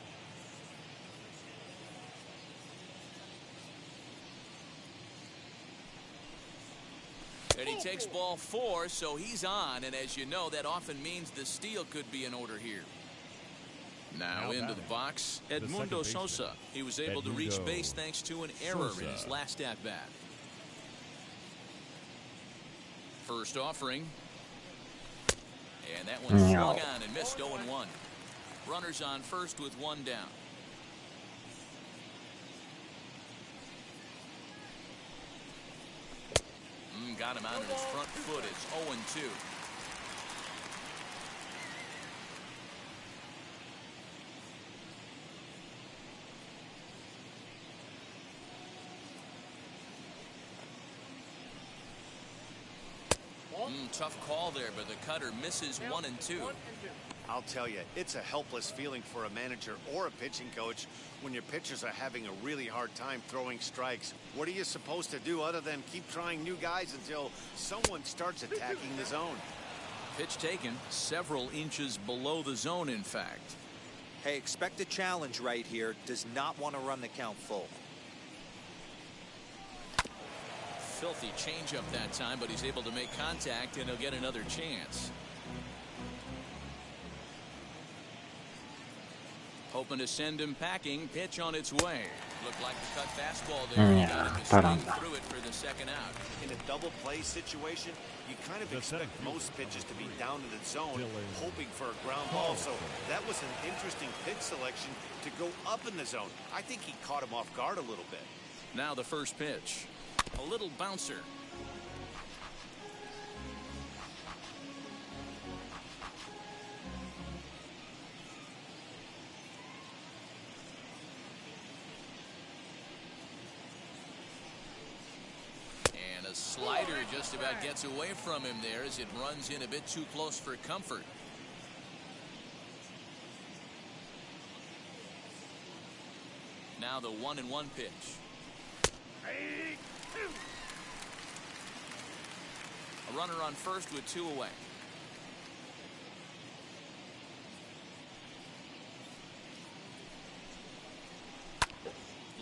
takes ball 4, so he's on, and as you know, that often means the steal could be in order here. Now into the box, Edmundo Sosa. He was able to reach base thanks to an error in his last at-bat. First offering. And that one swung on and missed 0-1. Runners on first with one down. Got him out of his front foot. It's 0-2. Tough call there, but the cutter misses 1 and 2. I'll tell you, it's a helpless feeling for a manager or a pitching coach when your pitchers are having a really hard time throwing strikes. What are you supposed to do other than keep trying new guys until someone starts attacking the zone? Pitch taken several inches below the zone, in fact. Hey, expect a challenge right here. Does not want to run the count full. Filthy changeup that time, but he's able to make contact, and he'll get another chance. Hoping to send him packing. Pitch on its way. Looked like the cut fastball there. He got him to swing through it for the second out. In a double play situation, you kind of expect most pitches to be down in the zone, hoping for a ground ball. So that was an interesting pitch selection to go up in the zone. I think he caught him off guard a little bit. Now the first pitch. A little bouncer. And a slider just about gets away from him there as it runs in a bit too close for comfort. Now the 1-1 pitch. A runner on first with 2 away.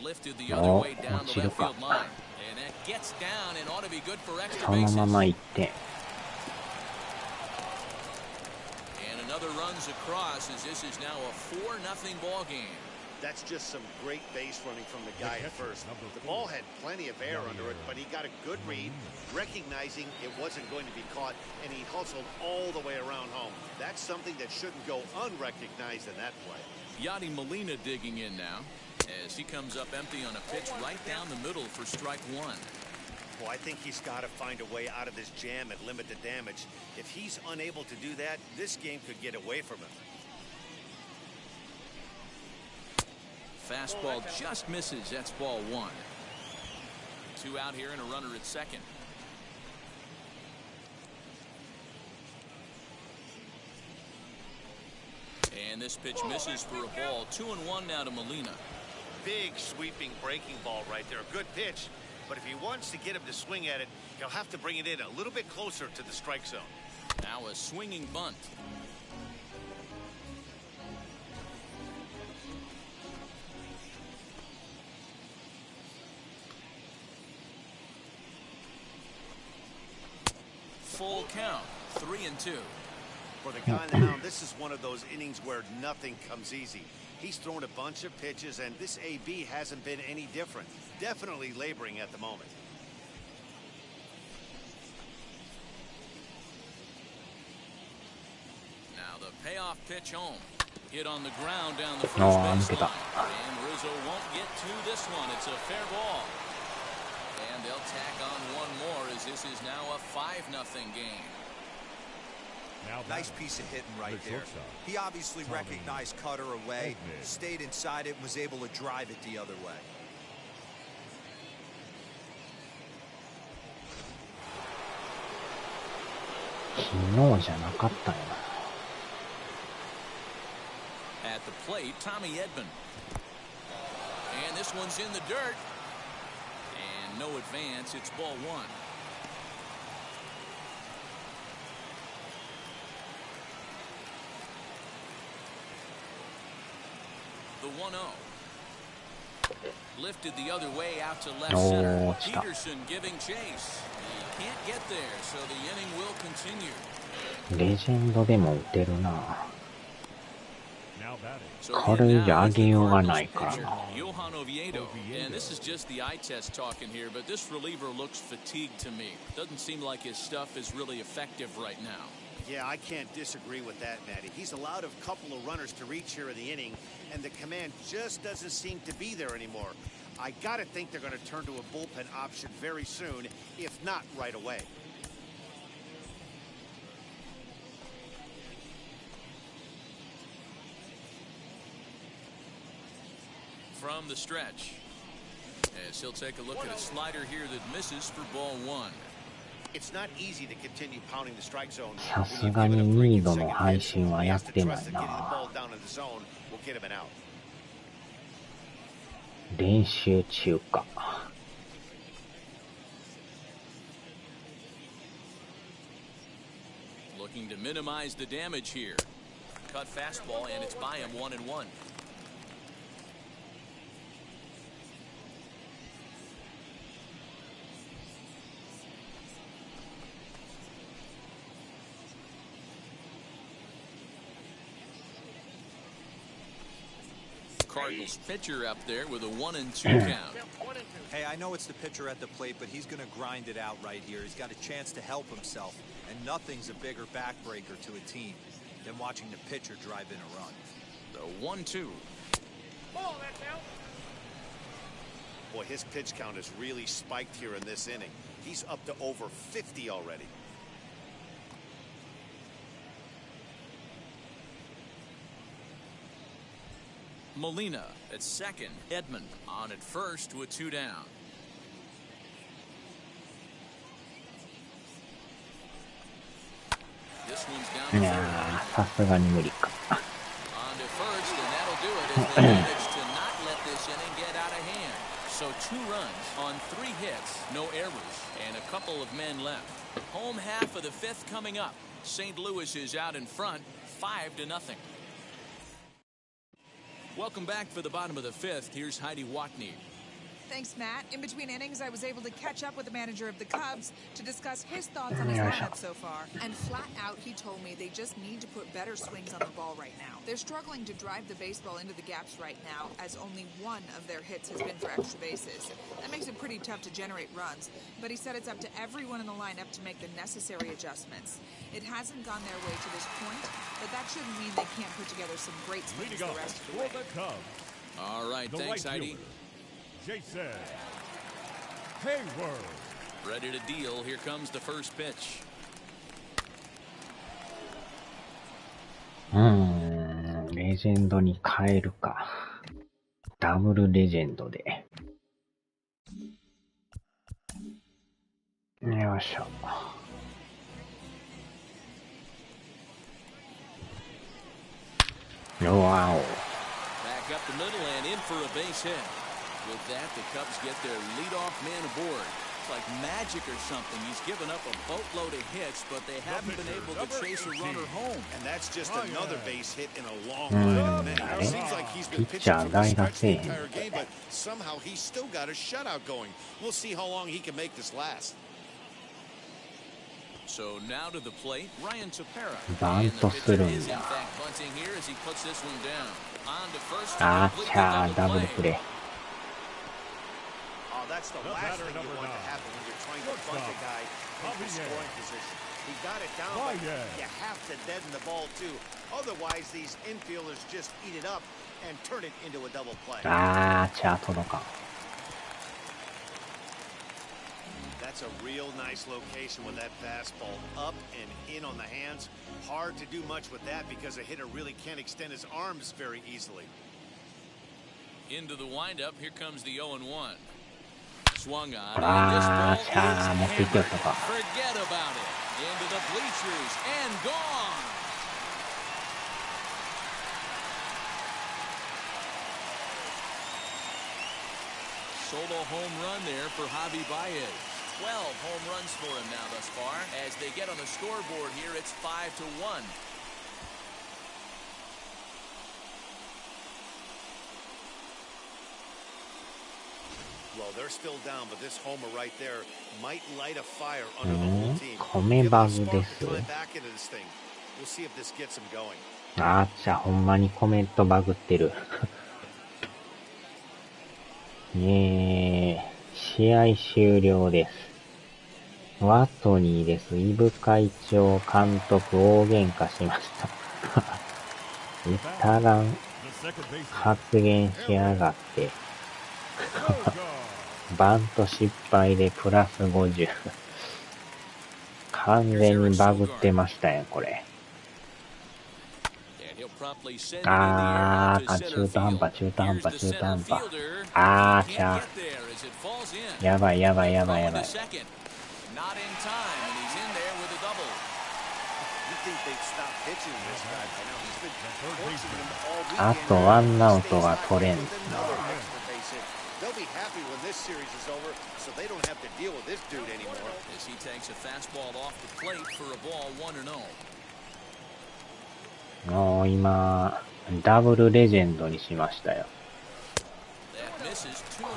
Lifted the other way down the left field line. And that gets down and ought to be good for extra bases. And another runs across as this is now a 4-0 ball game. That's just some great base running from the guy at first. The ball had plenty of air under it, but he got a good read, recognizing it wasn't going to be caught, and he hustled all the way around home. That's something that shouldn't go unrecognized in that play. Yadi Molina digging in now as he comes up empty on a pitch right down the middle for strike 1. Well, I think he's got to find a way out of this jam and limit the damage. If he's unable to do that, this game could get away from him. Fastball just misses. That's ball 1. 2 out here and a runner at second. And this pitch misses for a ball. 2-1 now to Molina. Big sweeping breaking ball right there. A good pitch. But if he wants to get him to swing at it, he'll have to bring it in a little bit closer to the strike zone. Now a swinging bunt. Full count, 3-2. For the guy on the mound, this is one of those innings where nothing comes easy. He's thrown a bunch of pitches, and this AB hasn't been any different. Definitely laboring at the moment. Now the payoff pitch home. Hit on the ground down the first base line. And Rizzo won't get to this one. It's a fair ball. And they'll tack on one more as this is now a 5-0 game. Nice piece of hitting right there. He obviously recognized cutter away, stayed inside it, and was able to drive it the other way. At the plate, Tommy Edman. And this one's in the dirt. And no advance. It's ball 1. The 1-0. Lifted the other way out to left center. Peterson giving chase. He can't get there, so the inning will continue. レジェンドでも打てるな。 Now batting. So これ以 in 上 now 上 is the げようが Cardinals ないから pitcher, な。 Johan Oviedo. And this is just the eye test talking here, but this reliever looks fatigued to me. Doesn't seem like his stuff is really effective right now. Yeah, I can't disagree with that, Matty. He's allowed a couple of runners to reach here in the inning, and the command just doesn't seem to be there anymore. I gotta think they're gonna turn to a bullpen option very soon, if not right away. From the stretch, as he'll take a look at a slider here that misses for ball one. It's not easy to continue pounding the strike zone. さすがにニードの配信はやってないな。練習中か。Looking to minimize the damage here. Cut fastball, and it's by him 1-1. Cardinals pitcher up there with a 1-2 count. Hey, I know it's the pitcher at the plate, but he's going to grind it out right here. He's got a chance to help himself, and nothing's a bigger backbreaker to a team than watching the pitcher drive in a run. The 1-2. Ball, that's out. Boy, his pitch count has really spiked here in this inning. He's up to over 50 already. Molina at second. Edman on at first with 2 down. This one's down い to や third. ー、さすがに無理か。 On to first, and that'll do it as they manage to not let this inning get out of hand. So 2 runs on 3 hits, no errors, and a couple of men left. Home half of the 5th coming up. St. Louis is out in front, 5-0. Welcome back for the bottom of the 5th. Here's Heidi Watney. Thanks, Matt. In between innings, I was able to catch up with the manager of the Cubs to discuss his thoughts on his lineup so far. And flat out, he told me they just need to put better swings on the ball right now. They're struggling to drive the baseball into the gaps right now, as only one of their hits has been for extra bases. That makes it pretty tough to generate runs, but he said it's up to everyone in the lineup to make the necessary adjustments. It hasn't gone their way to this point, but that shouldn't mean they can't put together some great swings Leading the off rest of the for way. the Cubs, All right, the thanks, right Heidi. fielder, Jason Hayward. Ready to deal. Here comes the first pitch. レジェンドに変えるか。ダブルレジェンドで。よいしょ。わお。 Back up the middle and in for a base hit. With that, the Cubs get their leadoff man aboard. It's like magic or something. He's given up a boatload of hits, but they haven't been able to chase a runner home. And that's just another base hit in a long line of men. It seems like he's been pitching from the stretch the entire game, but somehow he's still got a shutout going. We'll see how long he can make this last. So now to the plate, Ryan Tepera. バントするんだ。 Bunting here as he puts this one down. On to first. あーちゃー、ダブルプレー。 Oh, that's the last thing you want to happen when you're trying to bunt a guy into scoring position. He got it down, but you have to deaden the ball too. Otherwise, these infielders just eat it up and turn it into a double play. あーちゃー、届かん。 That's a real nice location with that fastball up and in on the hands. Hard to do much with that because a hitter really can't extend his arms very easily. Into the windup, here comes the 0-1. Swung on, and this ball is hammered. Forget about it. Into the bleachers and gone. Solo home run there for Javi Baez. 12 home runs for him now thus far. As they get on the scoreboard here, it's 5-1. Well, they're still down, but this homer right there might light a fire under the whole team. 米バグです。 Climb back into this thing. We'll see if this gets him going. あっちゃ、ほんまにコメントバグってる。試合終了です。ワトニーです。イブ会長、監督、大喧嘩しました。いたらん発言しやがって。バント失敗でプラス50。完全にバグってましたよ、これ。中途半端。ちゃ。やばい。あとワンアウトが取れんな。They'll be happy when this series is over, so they don't have to deal with this dude anymore. As he takes a fastball off the plate for a ball 1-0. もう今ダブルレジェンドにしましたよ。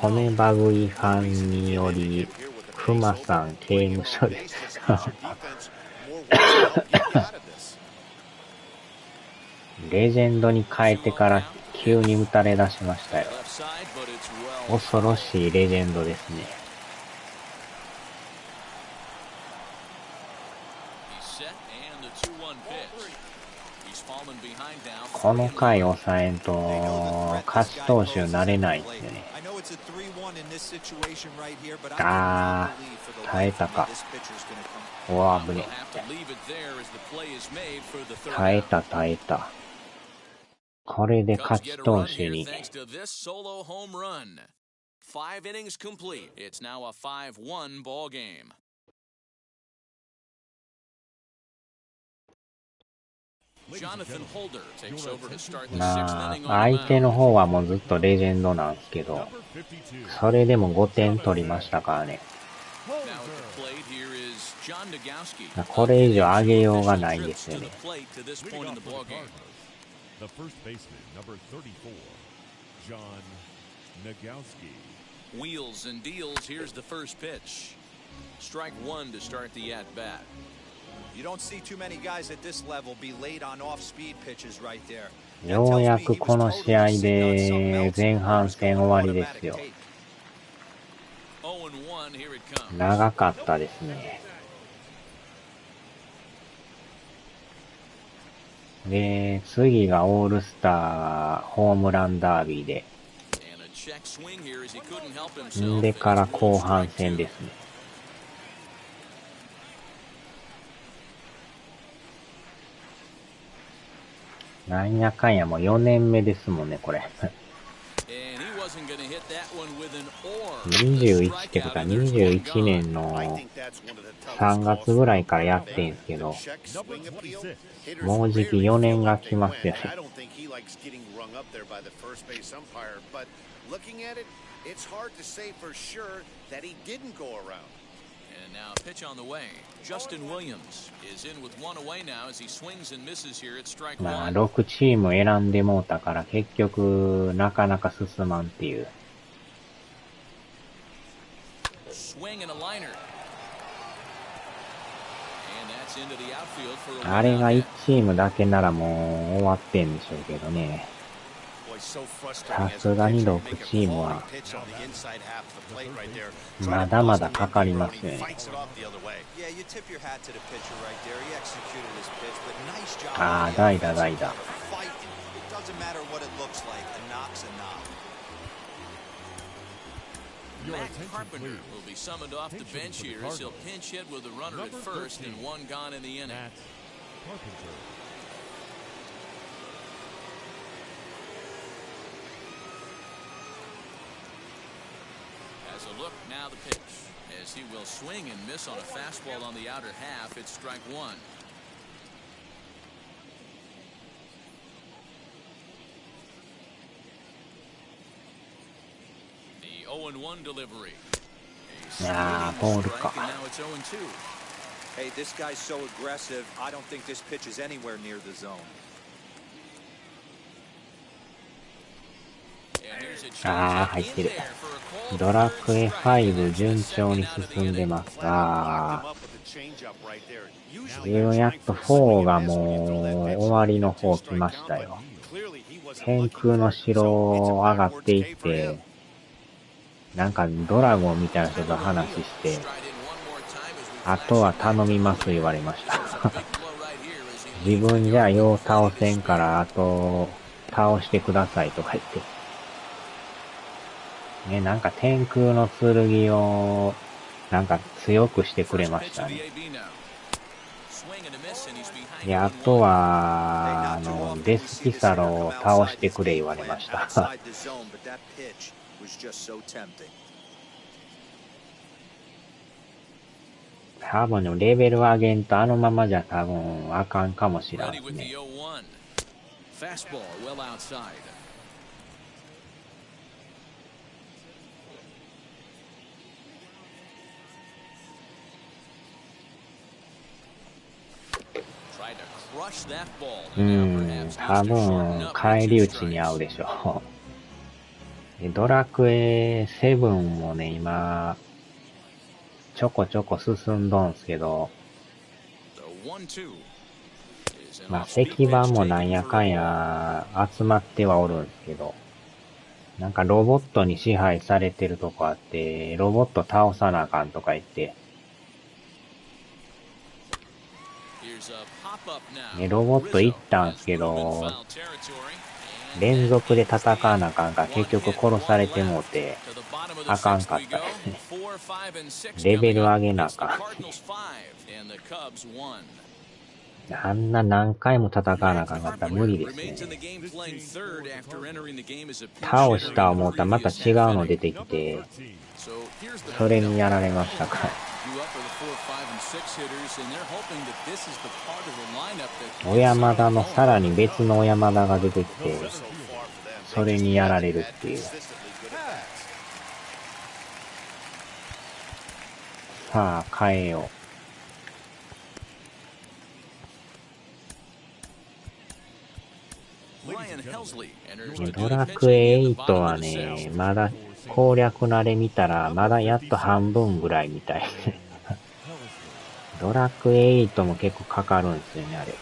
米バグ違反によりクマさん刑務所です。レジェンドに変えてから急に打たれ出しましたよ。恐ろしいレジェンドですね。この回抑えんと勝ち投手になれないですよね。耐えたか。おわ、危ね。耐えた。これで勝ち投手に。5 innings complete. It's now a 5-1 ball game. 相手の方はもうずっとレジェンドなんですけど、それでも5点取りましたからね。これ以上上げようがないんですよね。Wheels and deals. Here's the first pitch. Strike one to start the at bat. You don't see too many guys at this level be late on off-speed pitches right there. ようやくこの試合で前半戦終わりですよ。長かったですね。で、次がオールスターホームランダービーで。でから後半戦ですね。なんやかんやもう4年目ですもんね、これ。21ってことは21年の3月ぐらいからやってんすけど、もうじき4年が来ますよね。Looking at it, it's hard to say for sure that he didn't go around. And now a pitch on the way. Justin Williams is in with one away now as he swings and misses here at strike one. まあ6チーム選んでもうたから結局なかなか進まんっていう。Swing and a liner. And that's into the outfield for a あれが1チームだけならもう終わってんでしょうけどね。さすがに6チームはまだまだかかりますね。ああ、代打。Matt Carpenter will be summoned off the bench here as he'll pinch hit with a runner at first and one gone in the inning. As a look, now the pitch. As he will swing and miss on a fastball on the outer half, it's strike one. The 0-1 delivery. Ballか。And now it's 0-2. Hey, this guy's so aggressive. I don't think this pitch is anywhere near the zone. And here's ああ、入ってる。ドラクエ5順調に進んでます。ああ。やっと4がもう終わりの方来ましたよ。天空の城上がっていって、なんかドラゴンみたいな人と話して、あとは頼みます言われました。自分じゃよう倒せんから、あと倒してくださいとか言って。ね、なんか天空の剣をなんか強くしてくれましたね。で、あとは、デスピサロを倒してくれ言われました。多分でもレベル上げんとあのままじゃ多分あかんかもしれんですね。多分返り討ちに合うでしょう。ドラクエ7もね、今、ちょこちょこ進んどんすけど、まあ、石板もなんやかんや集まってはおるんですけど、なんかロボットに支配されてるとこあって、ロボット倒さなあかんとか言って、ね、ロボット行ったんすけど、連続で戦わなあかんから結局殺されてもうて、あかんかったですね。レベル上げなあかん。あんな何回も戦わなあかんかったら無理ですね。倒した思ったらまた違うの出てきて、それにやられましたから。小山田のさらに別の小山田が出てきて、それにやられるっていう。さあ、変えよう。ドラクエ8はね、まだ攻略慣れ見たら、まだやっと半分ぐらいみたい。ドラクエ8も結構かかるんですよね、あれ。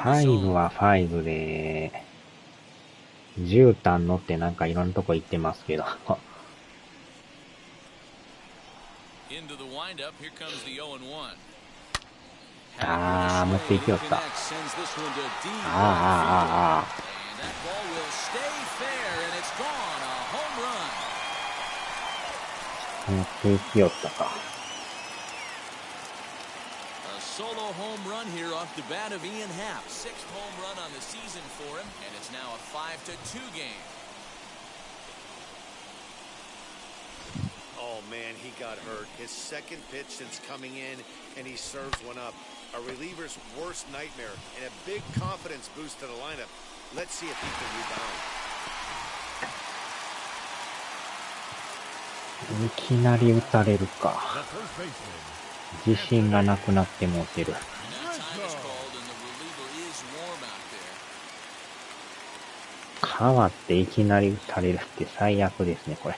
5は5で、絨毯乗ってなんかいろんなとこ行ってますけど。あー、持っていきよった。持っていきよったか。Solo home run here off the bat of Ian Happ. 6th home run on the season for him, and it's now a 5-2 game. Oh man, he got hurt. His second pitch since coming in, and he serves one up. A reliever's worst nightmare, and a big confidence boost to the lineup. Let's see if he can rebound. いきなり打たれるか。自信がなくなってもうてる。変わっていきなり打たれるって最悪ですね、これ。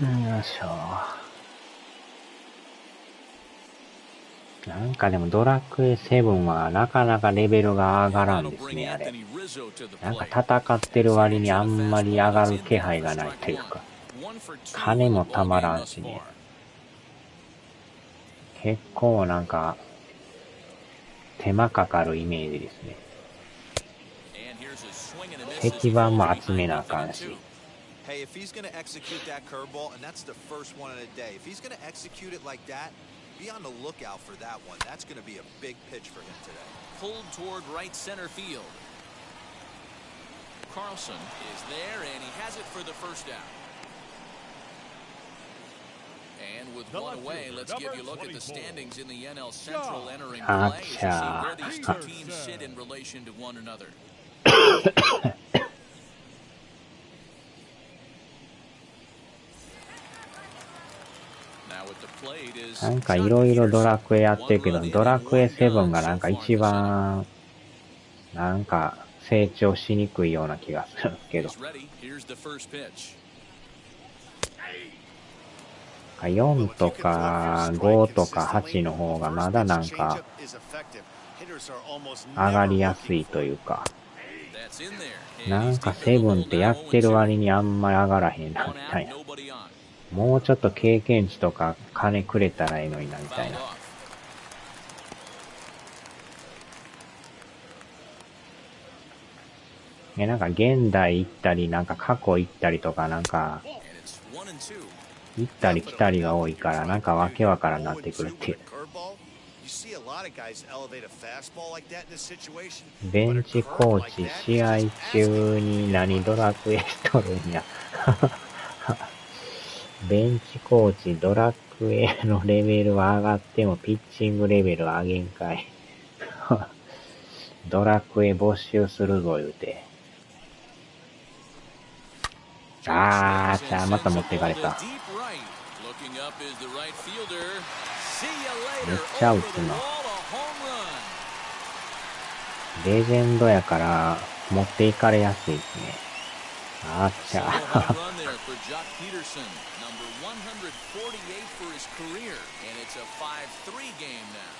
よいしょ。なんかでもドラクエ7はなかなかレベルが上がらんですね、あれ。なんか戦ってる割にあんまり上がる気配がないというか、金もたまらんしね。結構なんか、手間かかるイメージですね。石板も集めなあかんし。Hey, if he's going to execute that curveball, and that's the first one in a day, if he's going to execute it like that, be on the lookout for that one. That's going to be a big pitch for him today. Pulled toward right center field. Carlson is there, and he has it for the first down. And with one away, let's give you a look at the standings in the NL Central entering Ah, play to see where these two cha. teams sit in relation to one another. Now at the plate is なんかいろいろドラクエやってるけど、ドラクエ7がなんか一番、なんか成長しにくいような気がするんですけど。 He's ready. Here's the first pitch. 4とか5とか8の方がまだなんか上がりやすいというか、 That's in there. な And ん he's か taken a 7 little ってやってる割にあんまり上がらへんなみ one たい out, な。 nobody on. もうちょっと経験値とか金くれたらいいのになみたい Fouled な。 off. なんか現代行ったり、なんか過去行ったりとか、なんか And it's 1 and 2. 行ったり来たりが多いから、なんかわけわからんなってくるっていう。ベンチコーチ、試合中に何ドラクエしとるんや。ベンチコーチ、ドラクエのレベルは上がってもピッチングレベルは上げんかい。ドラクエ没収するぞ言うて。あー、じゃあまた持っていかれた。 Deep right. Looking up is the right fielder. See you めっ later. ちゃ打 Over つ the な。 wall, a home run. レジェンドやから持っていかれやすいですね。あっち Solo ゃ。 home run there for Jock Peterson, number 148 for his career, and it's a 5-3 game now.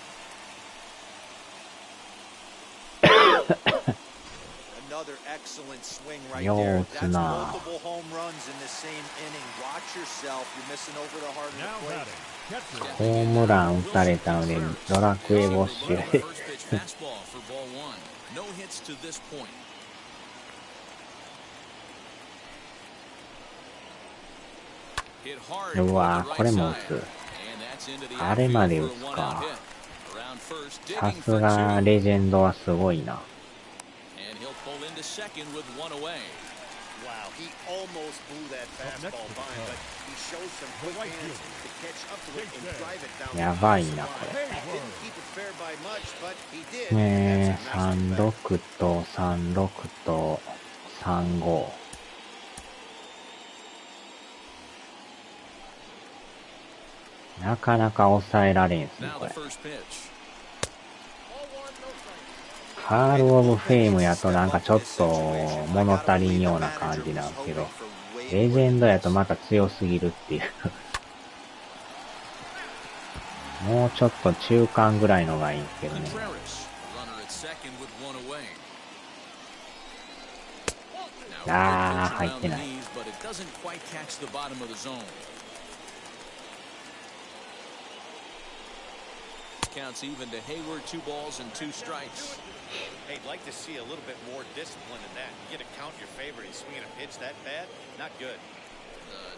Another excellent swing right Yo, there. it's That's not. multiple home runs in the same inning. Watch yourself. You're missing over the heart of Now the plate. batting, catcher. ホームラン打たれたのでドラクエ没収。 First pitch fastball for ball one. No hits to this point. うわー、これも打つ。あれまで打つか。さすがレジェンドはすごいな。 Wow, he almost blew that fastball by, but he showed some quick hands to catch up to it and drive it down. やばいなこ Didn't keep it fair by much, but he did. れ。That's a massive fact. 36と36と35。なかなか抑えられんすねこれ。ハール・オブ・フェイムやとなんかちょっと物足りんような感じなんですけど、レジェンドやとまた強すぎるっていう。もうちょっと中間ぐらいのがいいんですけどね。あー、入ってない。Counts even to Hayward, 2 balls and 2 strikes. Hey, I'd like to see a little bit more discipline in that. You get a count in your favor. He's swinging a pitch that bad? Not good.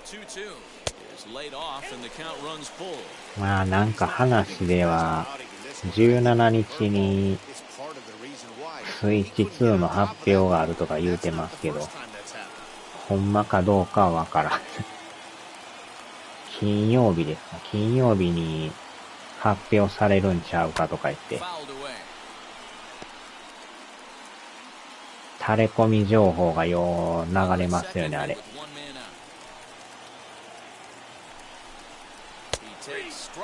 2-2 is laid off and the count runs full. まあなんか話では17日にスイッチ2の発表があるとか言うてますけど、ほんまかどうかはわからん。金曜日ですか。金曜日に発表されるんちゃうかとか言って。垂れ込み情報がよう流れますよね、あれ。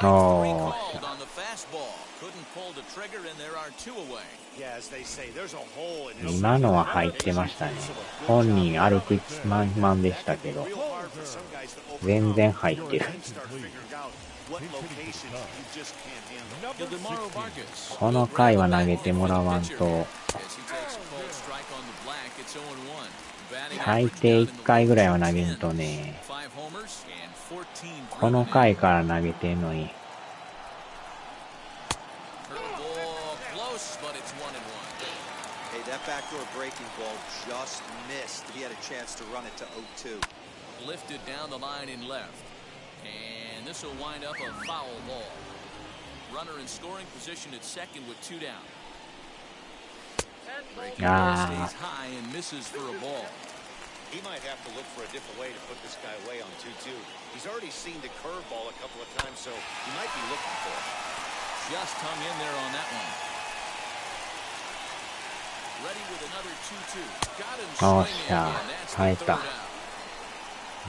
おー。今のは入ってましたね。本人歩く満々でしたけど、全然入ってる。この回は投げてもらわんと、最低1回ぐらいは投げんとね、この回から投げてんのに。That backdoor breaking ball just missed. He had a chance to run it to 0-2. Lifted down the line in left. And this will wind up a foul ball. Runner in scoring position at second with 2 down. Breaking ball stays high and misses for a ball. He might have to look for a different way to put this guy away on 2-2. He's already seen the curveball a couple of times, so he might be looking for it. Just hung in there on that one. Ready with another 2-2. Got him swinging, and that's the third out.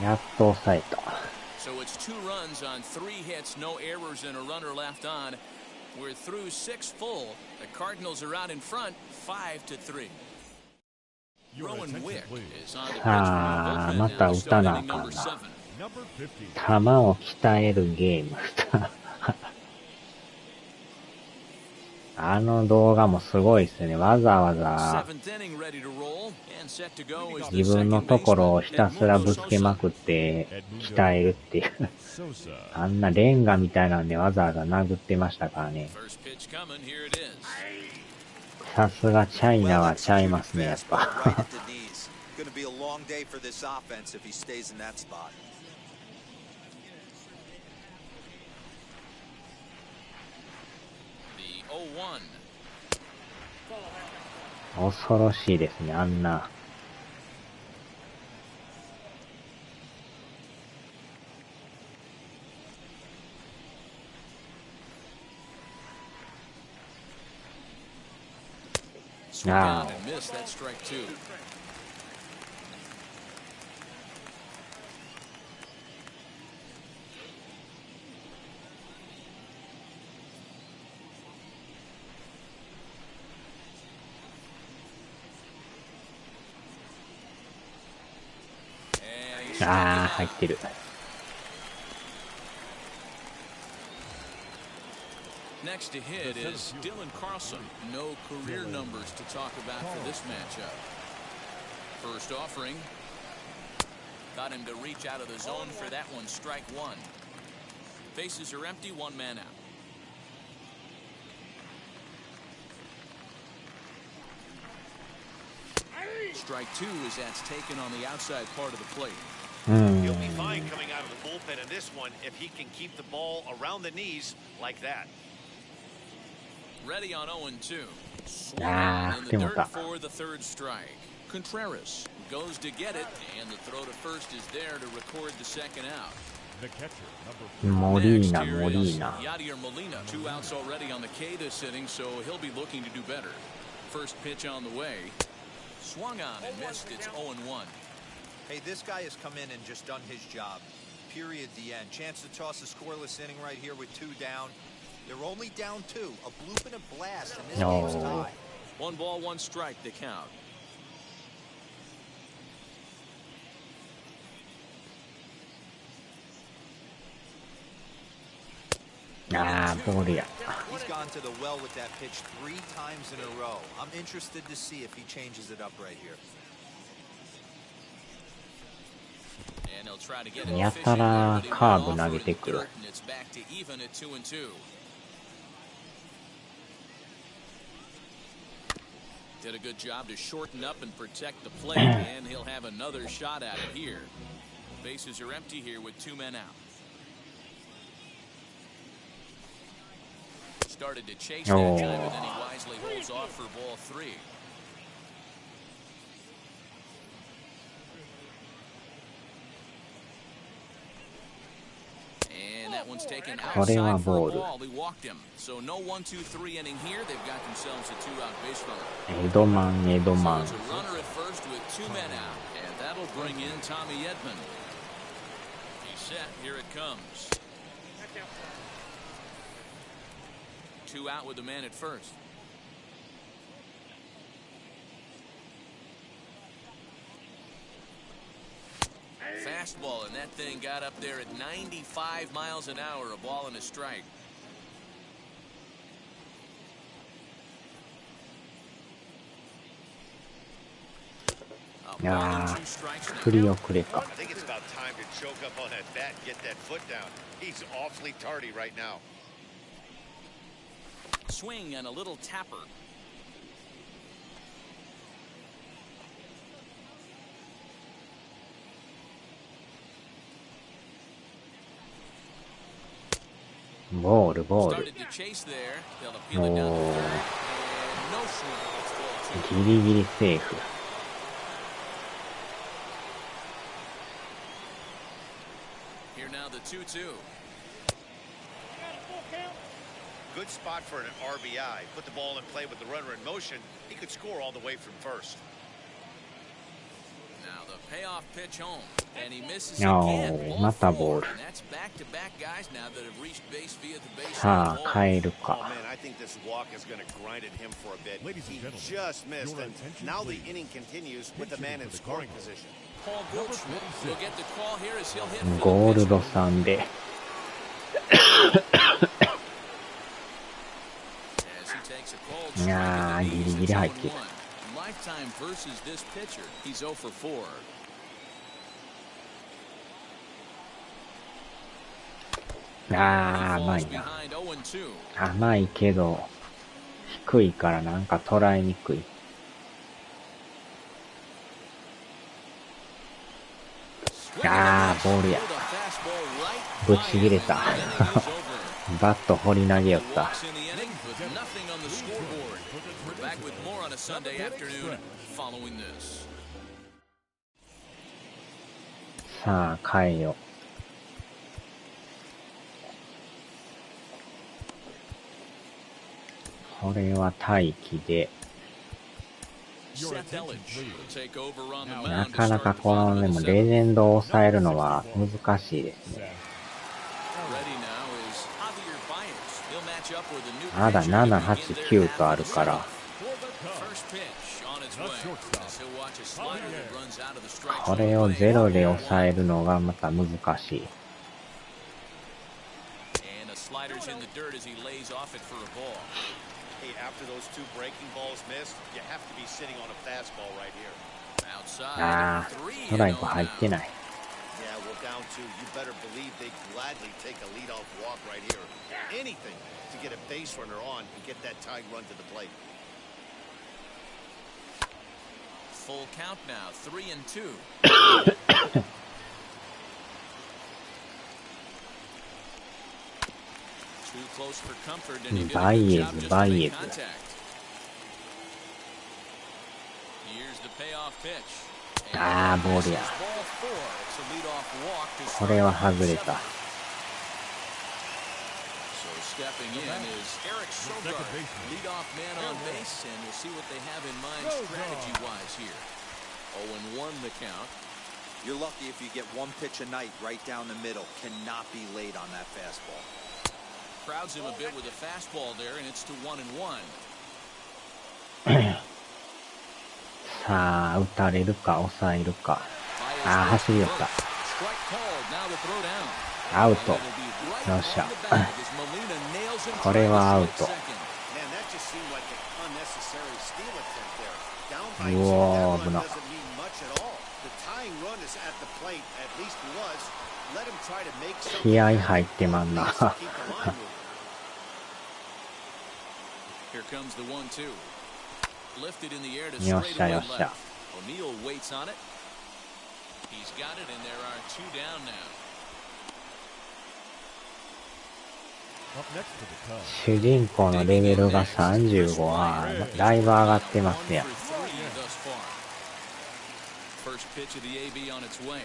やっと抑えた。 So it's 2 runs on 3 hits, no errors, and a runner left on. We're through 6 full. The Cardinals are out in front, 5-3. Rowan Wick is on the pitchああ、ま for the た bullpen 打た now, なあ starting かん number な。 7. Number 50. 球を鍛えるゲーム。あの動画もすごいですね。わざわざ 7th inning ready to roll and set to go is the 自分の second ところを baseman, ひたすらぶつけま Edmundo Sosa. くって鍛えるっていう。 Sosa. あんなレンガみたいなんでわざわざ殴ってましたからね。 First pitch coming, here it is. さすがチャイナはちゃいますね、やっ Fastball right ぱ。 at the knees. Going to be a long day for this offense if he stays in that spot. The 0-1. 恐ろしいですね、あんな。Swung out and missed. That's strike 2. And he's ああ、 striking 入 out. ってる。 Next to hit is Dylan Carlson. No career numbers to talk about for this matchup. First offering. Got him to reach out of the zone for that one. Strike 1. Bases are empty. 1 man out. Strike 2 as that's taken on the outside part of the plate. うん。 He'll be fine coming out of the bullpen in this one if he can keep the ball around the knees like that. Ready on 0-2. Swung Ah, on in the qué dirt mota. for the 3rd strike. Contreras goes to get it, and the throw to first is there to record the 2nd out. The catcher, number モリーナ、 Next here モリ is ーナ。 Yadier Molina. 2 outs already on the K this inning, so he'll be looking to do better. First pitch on the way. Swung on and missed. It's 0-1. Hey, this guy has come in and just done his job. Period. The end. Chance to toss a scoreless inning right here with 2 down. They're only down 2. A bloop and a blast, and this game's tied. 1 ball, 1 strike to count. ああ、ボールや。 He's gone to the well with that pitch 3 times in a row. I'm interested to see if he changes it up right here. And he'll try to get it や efficient た there, ら but he カ went ーブ off 投 for げ the てくる。 dirt, and it's back to even at 2-2. Did a good job to shorten up and protect the plate, and he'll have another shot at it here. Bases are empty here with 2 men out. Started to chase that time, and then he wisely holds off for ball 3. And that one's taken これは outside for ボ a ール。 ball. He walked him. So no 1-2-3 inning here. They've got themselves a 2-out base runner. エドマン、エド So マン it's。a runner at first with 2 men out, and that'll bring in Tommy Edman. He's set. Here it comes. 2 out with the man at first. Fastball, and that thing got up there at 95 miles an hour. A ball and a strike. A いや ball and ー 2 strikes now. 振り遅れか。 I think it's about time to choke up on that bat and get that foot down. He's awfully tardy right now. Swing and a little tapper.ボール、ボール。 Started to chase there. They'll appeal it down to お third. ー、 And no swing. It's ball 2. ギリギリセーフ。the 2-2. Good spot for an RBI. Put the ball in play with the runner in motion. He could score all the way from first. Now the payoff pitch home, and he misses No, again. not a Ball ball. 4, and that's back-to-back guys now that have reached base via the base. さあ、変える Oh か。 man, I think this walk is going to grind at him for a bit. Ladies and He gentlemen, just missed, your and attention, now the please. inning continues with the man in scoring position. Paul Goldschmidt will get the call here as he'll hit ゴー for ル the ド pitch. さんで。As he takes a cold い strike やー、 in ギ the リ knees, ギリ it's 入ってた。 0-1. Lifetime versus this pitcher. He's 0 for 4. あー、 He 甘 falls いな。 behind 0-2. 甘いけど、低いからなんか捉えにくい。あー、ボールや。ぶち切れた。バット掘り投げよった。 Walks in the inning with nothing on the scoreboard. We're back with more on a Sunday afternoon following this. さあ、変えよ。これは待機で。 Seth Elledge will take over on the な mound か to なか start the こ bottom の、で of も the レ seventh. ジェンドを抑えるのは難しいですね。 Ready now is Javier Baez. He'll match up with a new まだ pitcher 7、 to 8、 begin their 9 half とあ of る the から。 seventh. First pitch on its way. As he'll watch a slider that runs out of the strike こ zone れを away. ゼロで抑えるのがまた難しい。 And a slider's in the dirt as he lays off it for a ball. Hey, after those two breaking balls missed, you have to be sitting on a fastball right here. あ Outside. ー、 3 ストライ and ク 0入っ now. てない。 Yeah, well, down two. You better believe they'd gladly take a leadoff walk right here. Anything to get a base runner on and get that tying run to the plate. Full count now. 3 and 2. Too close for comfort, and he did a good job just to make contact. Here's the payoff pitch. あー、ボールや。 Ball 4. It's a leadoff walk to こ start れは the 外れた。 seventh. So stepping in is Eric Sogard, leadoff man on base, and we'll see what they have in mind strategy-wise here. 0-1 the count. You're lucky if you get one pitch a night right down the middle. Cannot be late on that fastball. Crowds him a bit with a fastball there, and it's to 1-1. さあ、打たれるか、抑えるか。あー、走り寄った。 Strike called. Now the throw down. アウト。 It'll be right よっしゃ。 on the bag as Molina nails him これはアウト。 to second. Man, that just seemed like an unnecessary steal attempt there. Down by う two, おー、 that 危 run な。 doesn't mean much at all. The tying run is at the plate, at least it was. Let him try to make something 気合入ってまんな。 keep the line moving. Here comes the 1-2. Lifted in the air to よっ straight しゃ away よっしゃ。 left. O'Neal waits on it. He's got it, and there are 2 down now. Up next to the Cubs. 主人公のレベルが35は、だいぶ上がってますやん。 1 for 3 thus far. First pitch of the AB on its way.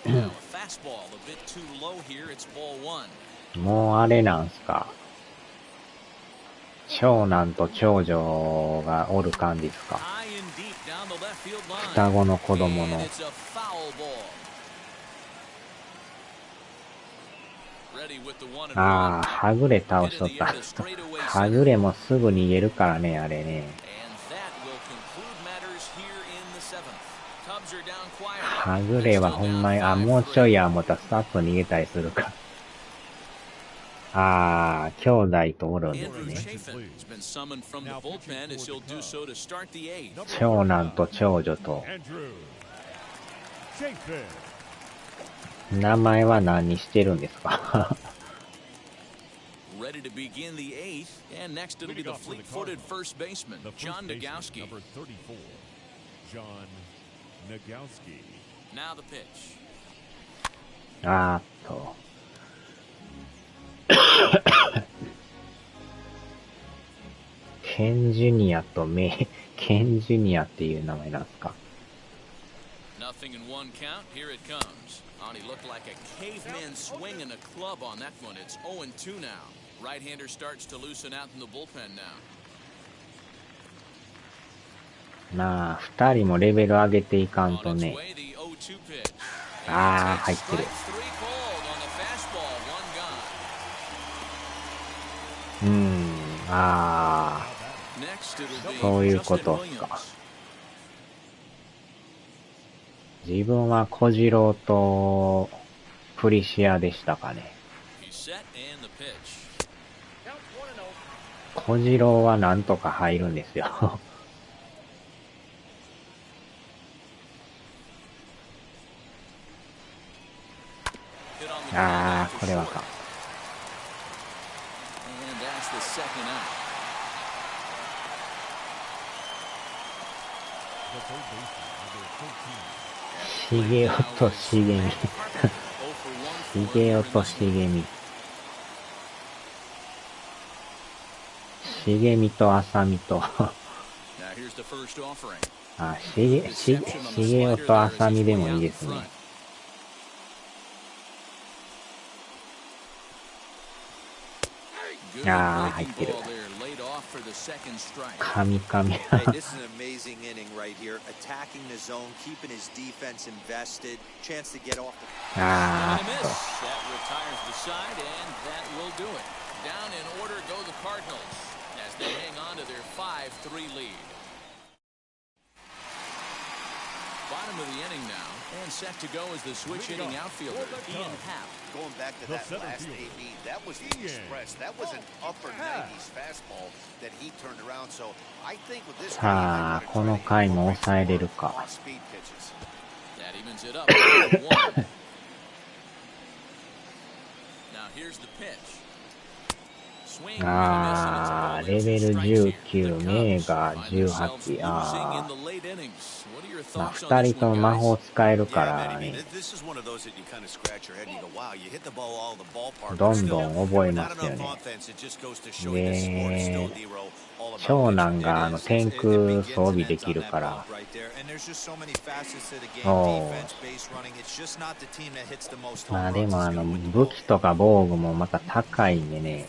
Now a fastball a bit too low here. It's ball 1. もうあれなんすか。長男と長女がおる感じですか。 High and deep down the left field line. 双子の子供 And の。 it's a foul ball. Ready with the 1-1. ああ、はぐれ倒しとった。はぐれもすぐ逃げるからね、あれね。 And that will conclude matters here in the 7th. Cubs are down quiet. はぐれはほんまに、あ、もうちょいや思ったらスタッフ逃げたりするか。ああ、兄弟とおるんです Andrew ね。 Chafin has been summoned from the bullpen as he'll do so to start the 8th. 長男と長女と。 Andrew Chafin. 名前は何にしてるんですか？ Ready to begin the 8th, and next it'll be the fleet-footed first baseman, The first John baseman, Nagowski. number 34, John Nagowski. Now the pitch. あーっと。ケンジュニアとケンジュニアっていう名前なんですか？ Nothing in one count. Here it comes. On, he looked like a caveman swinging a club on that one. It's 0-2 now. Right-hander starts to loosen out in the bullpen now. まあ、二人もレベル上げていかん On と its ね。 way, the 0-2 pitch. ああ、 He 入ってる。 takes strike three called on the fastball. One gone. ああ、 Next, it'll be そういうこ Justin とっす Williams. か。自分は小次郎とプリシアでしたかね。 He's set and the pitch. Counts 1-0. 小次郎はなんとか入るんですよ。Hit on the ああ、 ground これは after か。 short. And that's the second out. The third baseman, number 13. 茂雄と茂み。 0 for 1 for 茂雄 him と in this 茂 one. み。茂みと浅見と。 Now here's the first offering. あ、茂雄と浅見でもいいですね。Good ああ、 breaking 入ってる。 ball there, laid off for the second strike. 神々。 Hey, this is an amazing inning right here. Attacking the zone, keeping his defense invested. Chance to get off the... あ And a ー miss. と。 That retires the side, and that will do it. Down in order go the Cardinals as they hang on to their 5-3 lead. Bottom of the inning now, and set to go is the switch-hitting outfielder, Ian Happ. Going back to The that center last fielder. AB, that was the Ian. express. That was an upper 90s fastball that he turned around. So I think with this さあ、この回も抑えれるか。 off-speed pitches. That evens it up. 1-1. Now here's the pitch. Swing, ああ、レベル19、メーガー18。ああ。まあ、二人とも魔法使えるか Yeah, ら man, I mean, ね。 this is one of those that you kind of scratch your head and you go, wow, you hit the ball all the ballpark. どんどん覚えま Not すよ enough ね。 offense. It just goes to show you this sport is still, D-Row, all about 長 pitching. 男が天空装備できるから。 Right there. And there's just so many facets to the game. お Defense, base running. It's just not the team that hits the most まあ home で runs も is gonna win the 武 ball 器とか防具もまた高いんでね。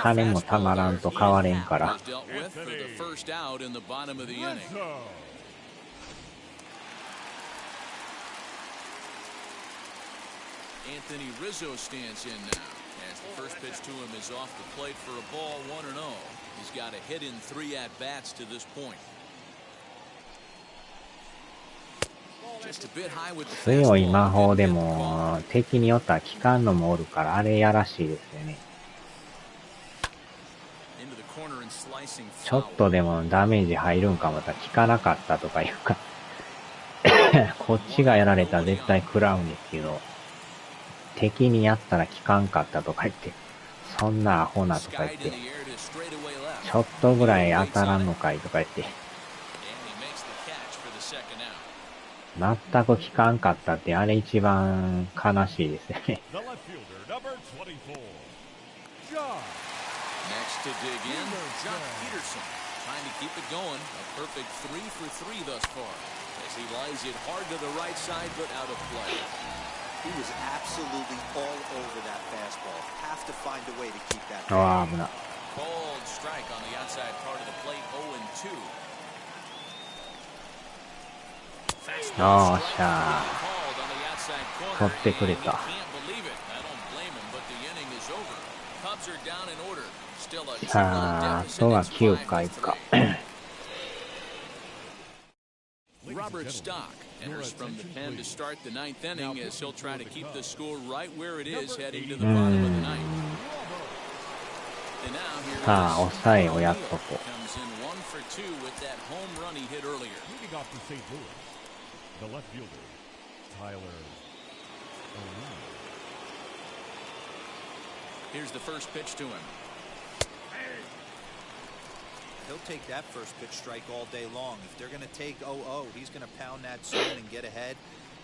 金もたまらんと変われんから。 Anthony Rizzo stands in now as the first pitch to him is off the plate for a ball 1-0. He's got a hit in 3 at-bats to this point. Just a bit high with the 強い fastball. 魔法でも敵によっては効かんのもおるからあれやらしいですよね。 Into the corner and slicing ちょっ foul. とでもダメージ入るんかまた効かなかったとかいうかこっちがやられたら絶対食らうんですけど敵にやったら効かんかったとか言ってそんなアホなとか言ってちょっとぐらい当たらんのかいとか言って全く効かんかったってあれ一番悲しいですよね。 The left fielder, number 24. John. Next to dig in, Jock Peterson trying to keep it going. A perfect 3 for 3 thus far as he lies it hard to the right side but out of play. He was absolutely all over that fastball. Have to find a way to keep that. ああ危ない。 Bold strike on the outside part of the plate, 0-2. よっしゃー。取ってくれた。さあ、あとは9回か。Robert Stock enters from the pen to start the 9th inning as he'll try to keep the score right where it is heading to the bottom of the 9th. And now here さあ、抑えをやっとこう。 comes in 1 for 2 with that home run he hit earlier. Leading off to St. Louis, the left fielder, Tyler O'Neill. Here's the first pitch to him. He'll take that first pitch strike all day long. If they're going to take 0-0, he's going to pound that zone and get ahead.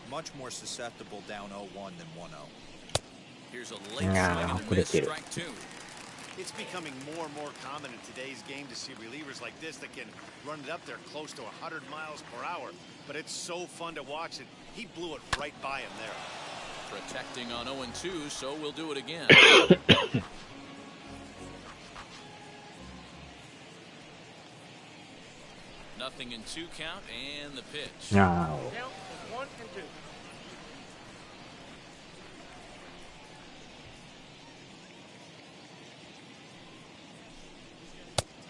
Much more susceptible down 0-1 than 1-0. Here's a late swing and a miss, strike 2. It's becoming more and more common in today's game to see relievers like this that can run it up there close to 100 miles per hour. But it's so fun to watch it. He blew it right by him there. Protecting on 0-2, so we'll do it again. Nothing in 2 count and the pitch. No. Count 1 and 2.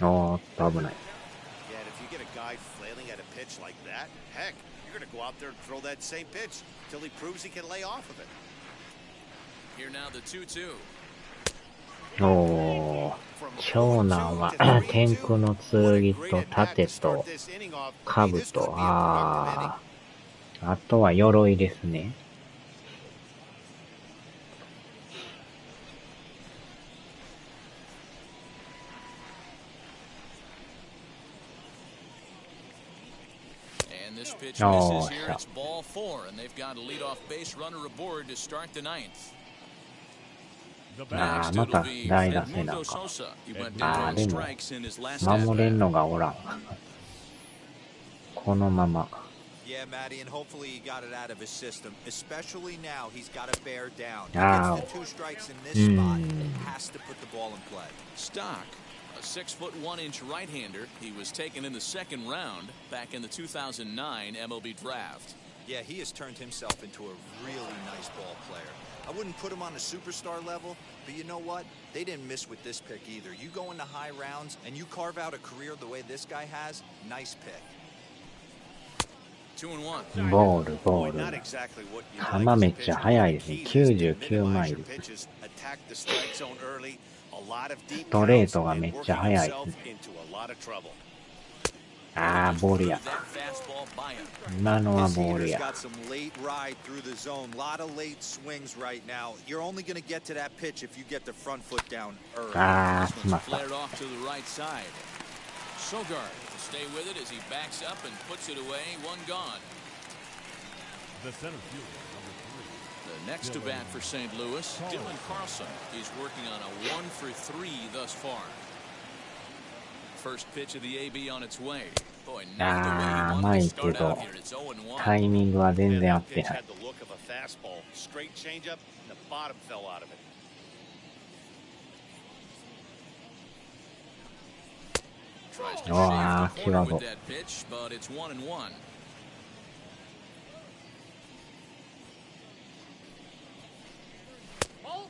Oh, 危ない。 Yeah, and if you get a guy flailing at a pitch like that, heck, you're going to go out there and throw that same pitch till he proves he can lay off of it. Here now the 2-2. おー、長男は天空の剣と盾と兜、あとは鎧ですね。And this pitch misses here. It's ball 4, and they've got a leadoff base runner aboard to start the 9th. あー、また代打せなあかん。あー、でも守れんのがおらん。このまま。Yeah, Matty, and hopefully he got it out of his system. Especially now, he's got to bear down. He gets the 2 strikes in this spot. He has to put the ball in play. Stock, a 6'1" right-hander. He was taken in the 2nd round back in the 2009 MLB draft. Yeah, he has turned himself into a really nice ball player. I wouldn't put him on a superstar level, but you know what? They didn't miss with this pick either. You go into high rounds and you carve out a career the way this guy has, nice pick. 2-1. ボール、ボール。球めっちゃ速いですね。99マイル。ストレートがめっちゃ速いですね。あー、ボールや。今のはボールや。あー、しまった。Sogard to stay with it as he backs up and puts it away. 1 gone. The center fielder, number 3. The next to bat for St. Louis, Dylan Carlson. He's working on a 1-for-3 thus far. First pitch of the AB on its way. Boy, not the way he wanted to start out here. It's 0-1. タイミングは全然合ってない。Straight changeup, and the bottom fell out of it. Tries to shave the corner with that pitch, but it's 1-1.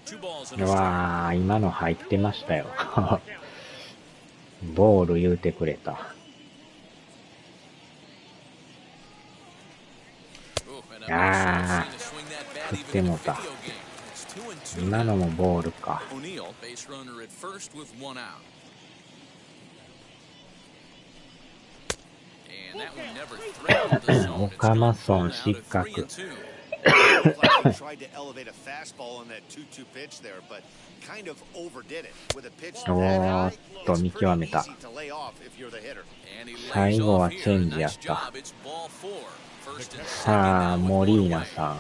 2 balls and a うわー、今の入ってましたよ。ボール言うてくれた。あー、振ってもた。今のもボールか。オカマソン失格。おーっと見極めた。最後はチェンジやった。さあ、モリーナさん。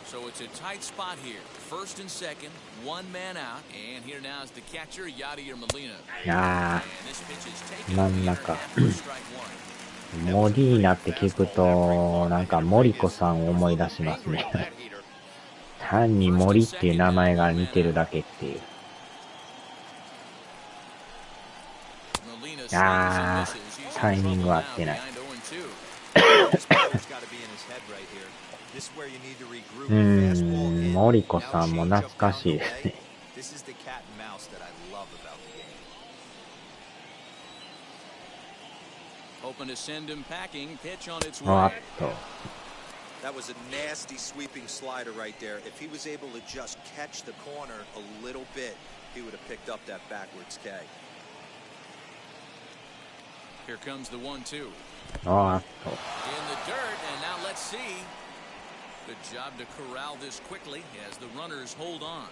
So it's a tight spot here. First and second, 1 man out, and here now is the catcher, Yadier Molina. あー、真ん中。モリーナって聞くと、なんか森子さんを思い出しますね。単に森っていう名前が似てるだけっていう。あー、タイミングは合ってない。森子さんも懐かしいですね。あっと。That was a nasty sweeping slider right there. If he was able to just catch the corner a little bit, he would have picked up that backwards K. Here comes the 1-2. Ah. In the dirt, and now let's see. Good job to corral this quickly as the runners hold on.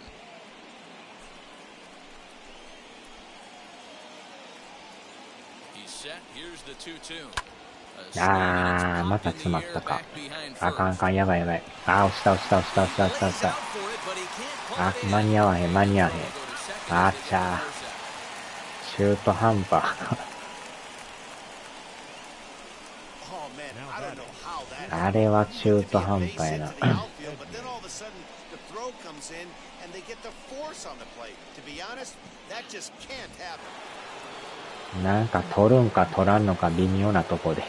He's set. Here's the 2-2. あー、また詰まったか。あかんあかん、やばいやばい。あー、押した。あ、間に合わへん。あちゃー、中途半端。Oh man, I don't know how that あれは中途半端やな。 but then all of a sudden the throw comes in and they get the force on the play. To be honest, that just can't happen. なんか取るんか取らんのか微妙なとこで。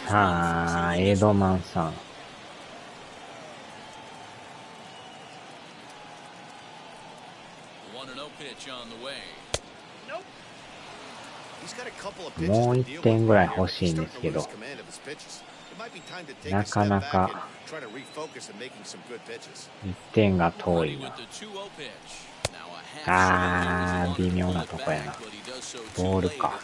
さあ、エイドマンさん。もう1点ぐらい欲しいんですけど、なかなか1点が遠いな。あー、微妙なとこやな。ボールか。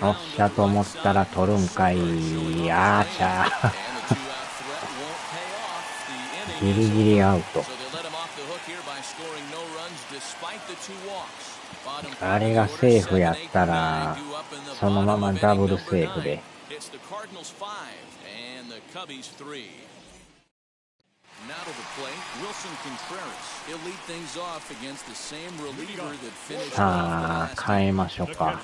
おっしゃと思ったら取るんかい。あーちゃー。ギリギリアウト。あれがセーフやったら、そのままダブルセーフで。さあ、変えましょうか。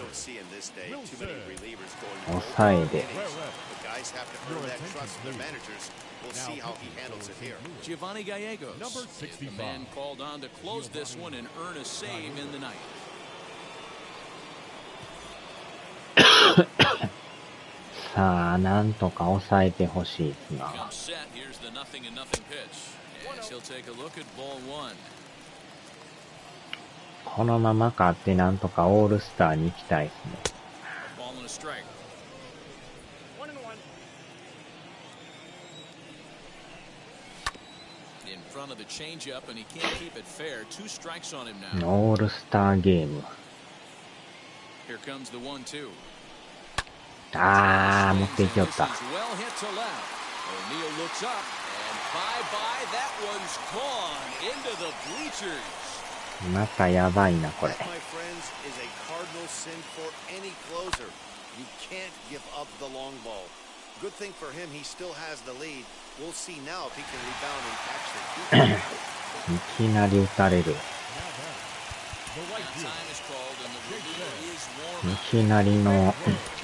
抑えで。Giovanni Gallegos, the man called on to close this one and earn a save in the night. さあ、なんとか抑えてほしいですな。このまま勝ってなんとかオールスターに行きたいですね。オールスターゲーム。あー、持っていきよった。またやばいなこれ。Good thing for him, he still has the lead. We'll see now if he can rebound and actually keep it. いきなり打たれる。いきなりの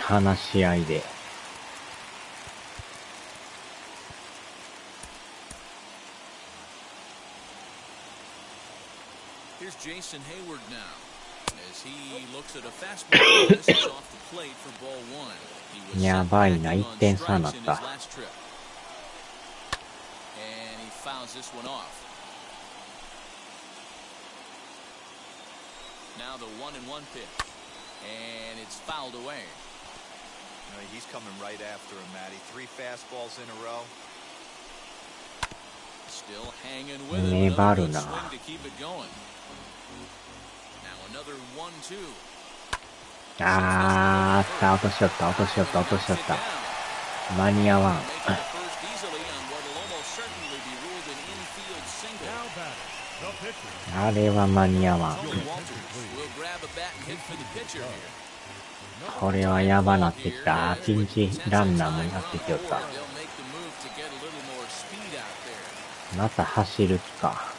話し合いで。Here's Jason Hayward now. As he looks at a fastball, this is off the plate for ball one. やばいな、1点差になった。And he fouls this one off. Now the 1-1 pitch. And it's fouled away. He's coming right after him, Matty. 3 fastballs in a row. Still hanging with it. 粘るな。Now another 1-2. あー、落としよった、落としよった、落としよった。間に合わん。あれは間に合わん。これはやばなってきた。ピンチランナーもなってきよった。また走る気か。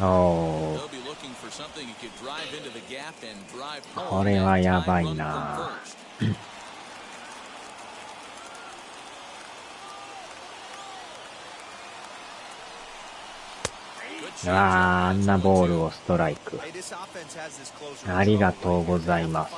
おー、これはやばいな。あんなボールをストライク。ありがとうございます。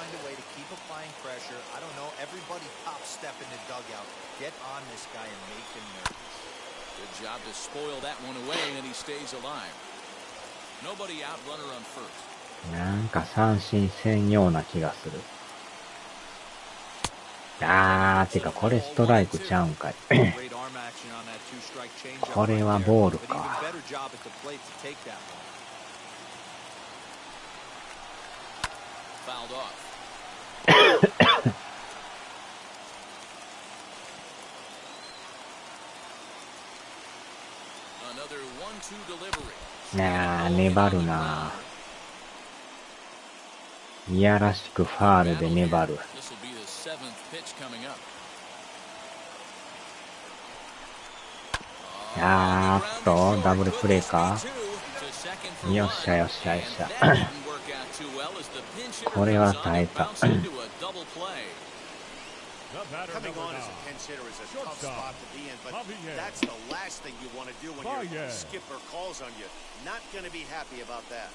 なんか三振せんような気がする。てかこれストライクちゃうんかい。これはボールか。粘るな。いやらしくファールで粘る。ダブルプレーか。よっしゃよっしゃよっしゃ。これは耐えた。Coming on as a pinch hitter is a tough spot to be in, but that's the last thing you want to do when your skipper calls on you. Not going to be happy about that.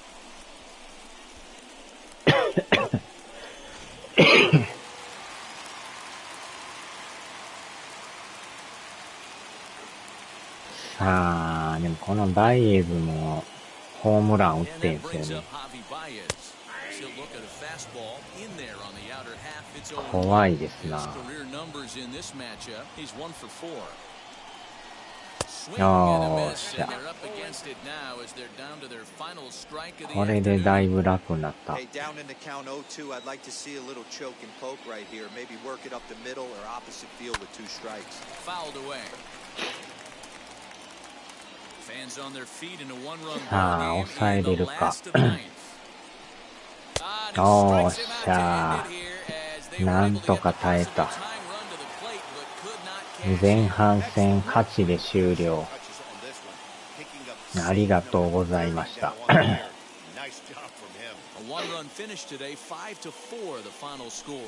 さあ、でもこのバイエズもホームラン打ってんすよね。怖いですな。よっしゃ。これでだいぶ楽になった。さあ、抑えれるか。よっしゃ。なんとか耐えた。前半戦勝ちで終了。ありがとうございました。One-run finish today, 5-4, the final score.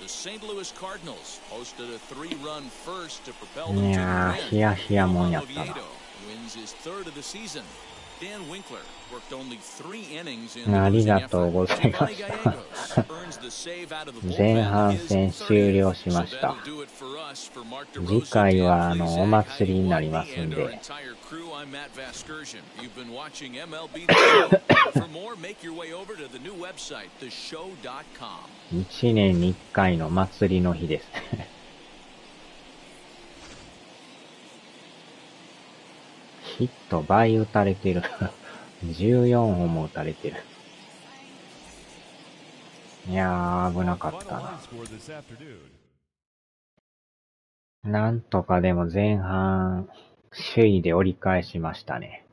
The St. Louis Cardinals posted a 3-run first to propel them to the win. ヒヤヒヤもんやったな。Wins his third of the season. Dan Winkler worked only 3 innings in the あり losing がとう effort. ございま Giovanni した。 Gallegos earns the save out of the 前 bullpen 半 in 戦 his 終 30th. 了し So ました。 that'll do it for us. For Mark 次 DeRosa, 回 Dan はお Plesac, 祭り Heidi になり Whitey, ますん and our で。 entire crew, I'm Matt Vasgersian. You've been watching MLB The Show. For more, make your way over to the new website, theshow.com. 1年に1回の祭りの日ですね。ヒット倍打たれてる。14本も打たれてる。いやー、危なかったな。なんとかでも前半、首位で折り返しましたね。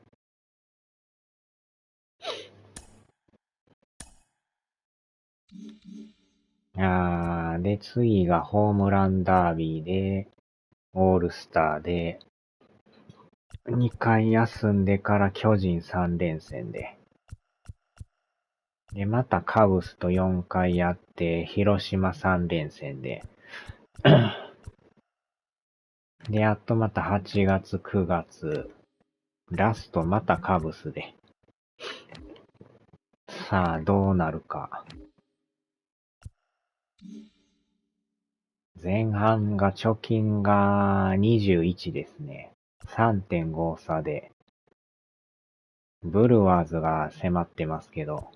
で、次がホームランダービーで、オールスターで、2回休んでから巨人3連戦で。で、またカブスと4回やって、広島3連戦で。で、あとまた8月、9月、ラストまたカブスで。さあ、どうなるか。前半が貯金が21ですね。3.5 差で。ブルワーズが迫ってますけど、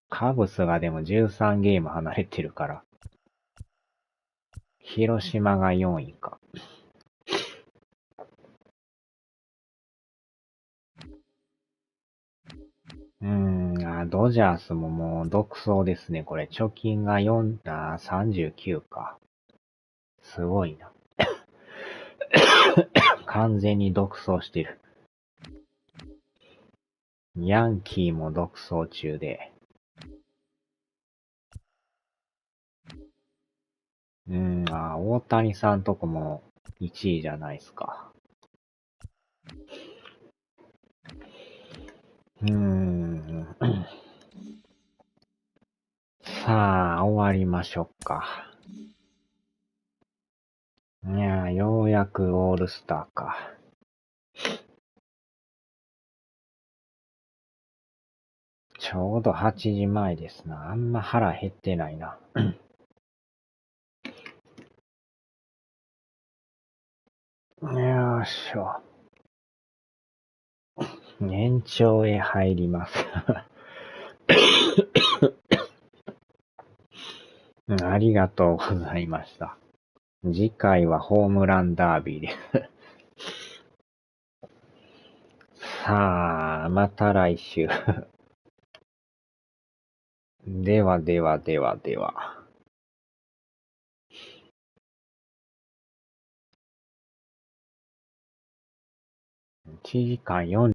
カブスがでも13ゲーム離れてるから。広島が4位か。ドジャースももう独走ですね。これ、貯金が39か。すごいな。完全に独走してる。ヤンキーも独走中で。大谷さんとこも1位じゃないですか。さあ、終わりましょうか。ようやくオールスターか。ちょうど8時前ですな。あんま腹減ってないな。よーしょ。延長へ入ります。ありがとうございました。次回はホームランダービーです。さあ、また来週。ではではではでは。1時間4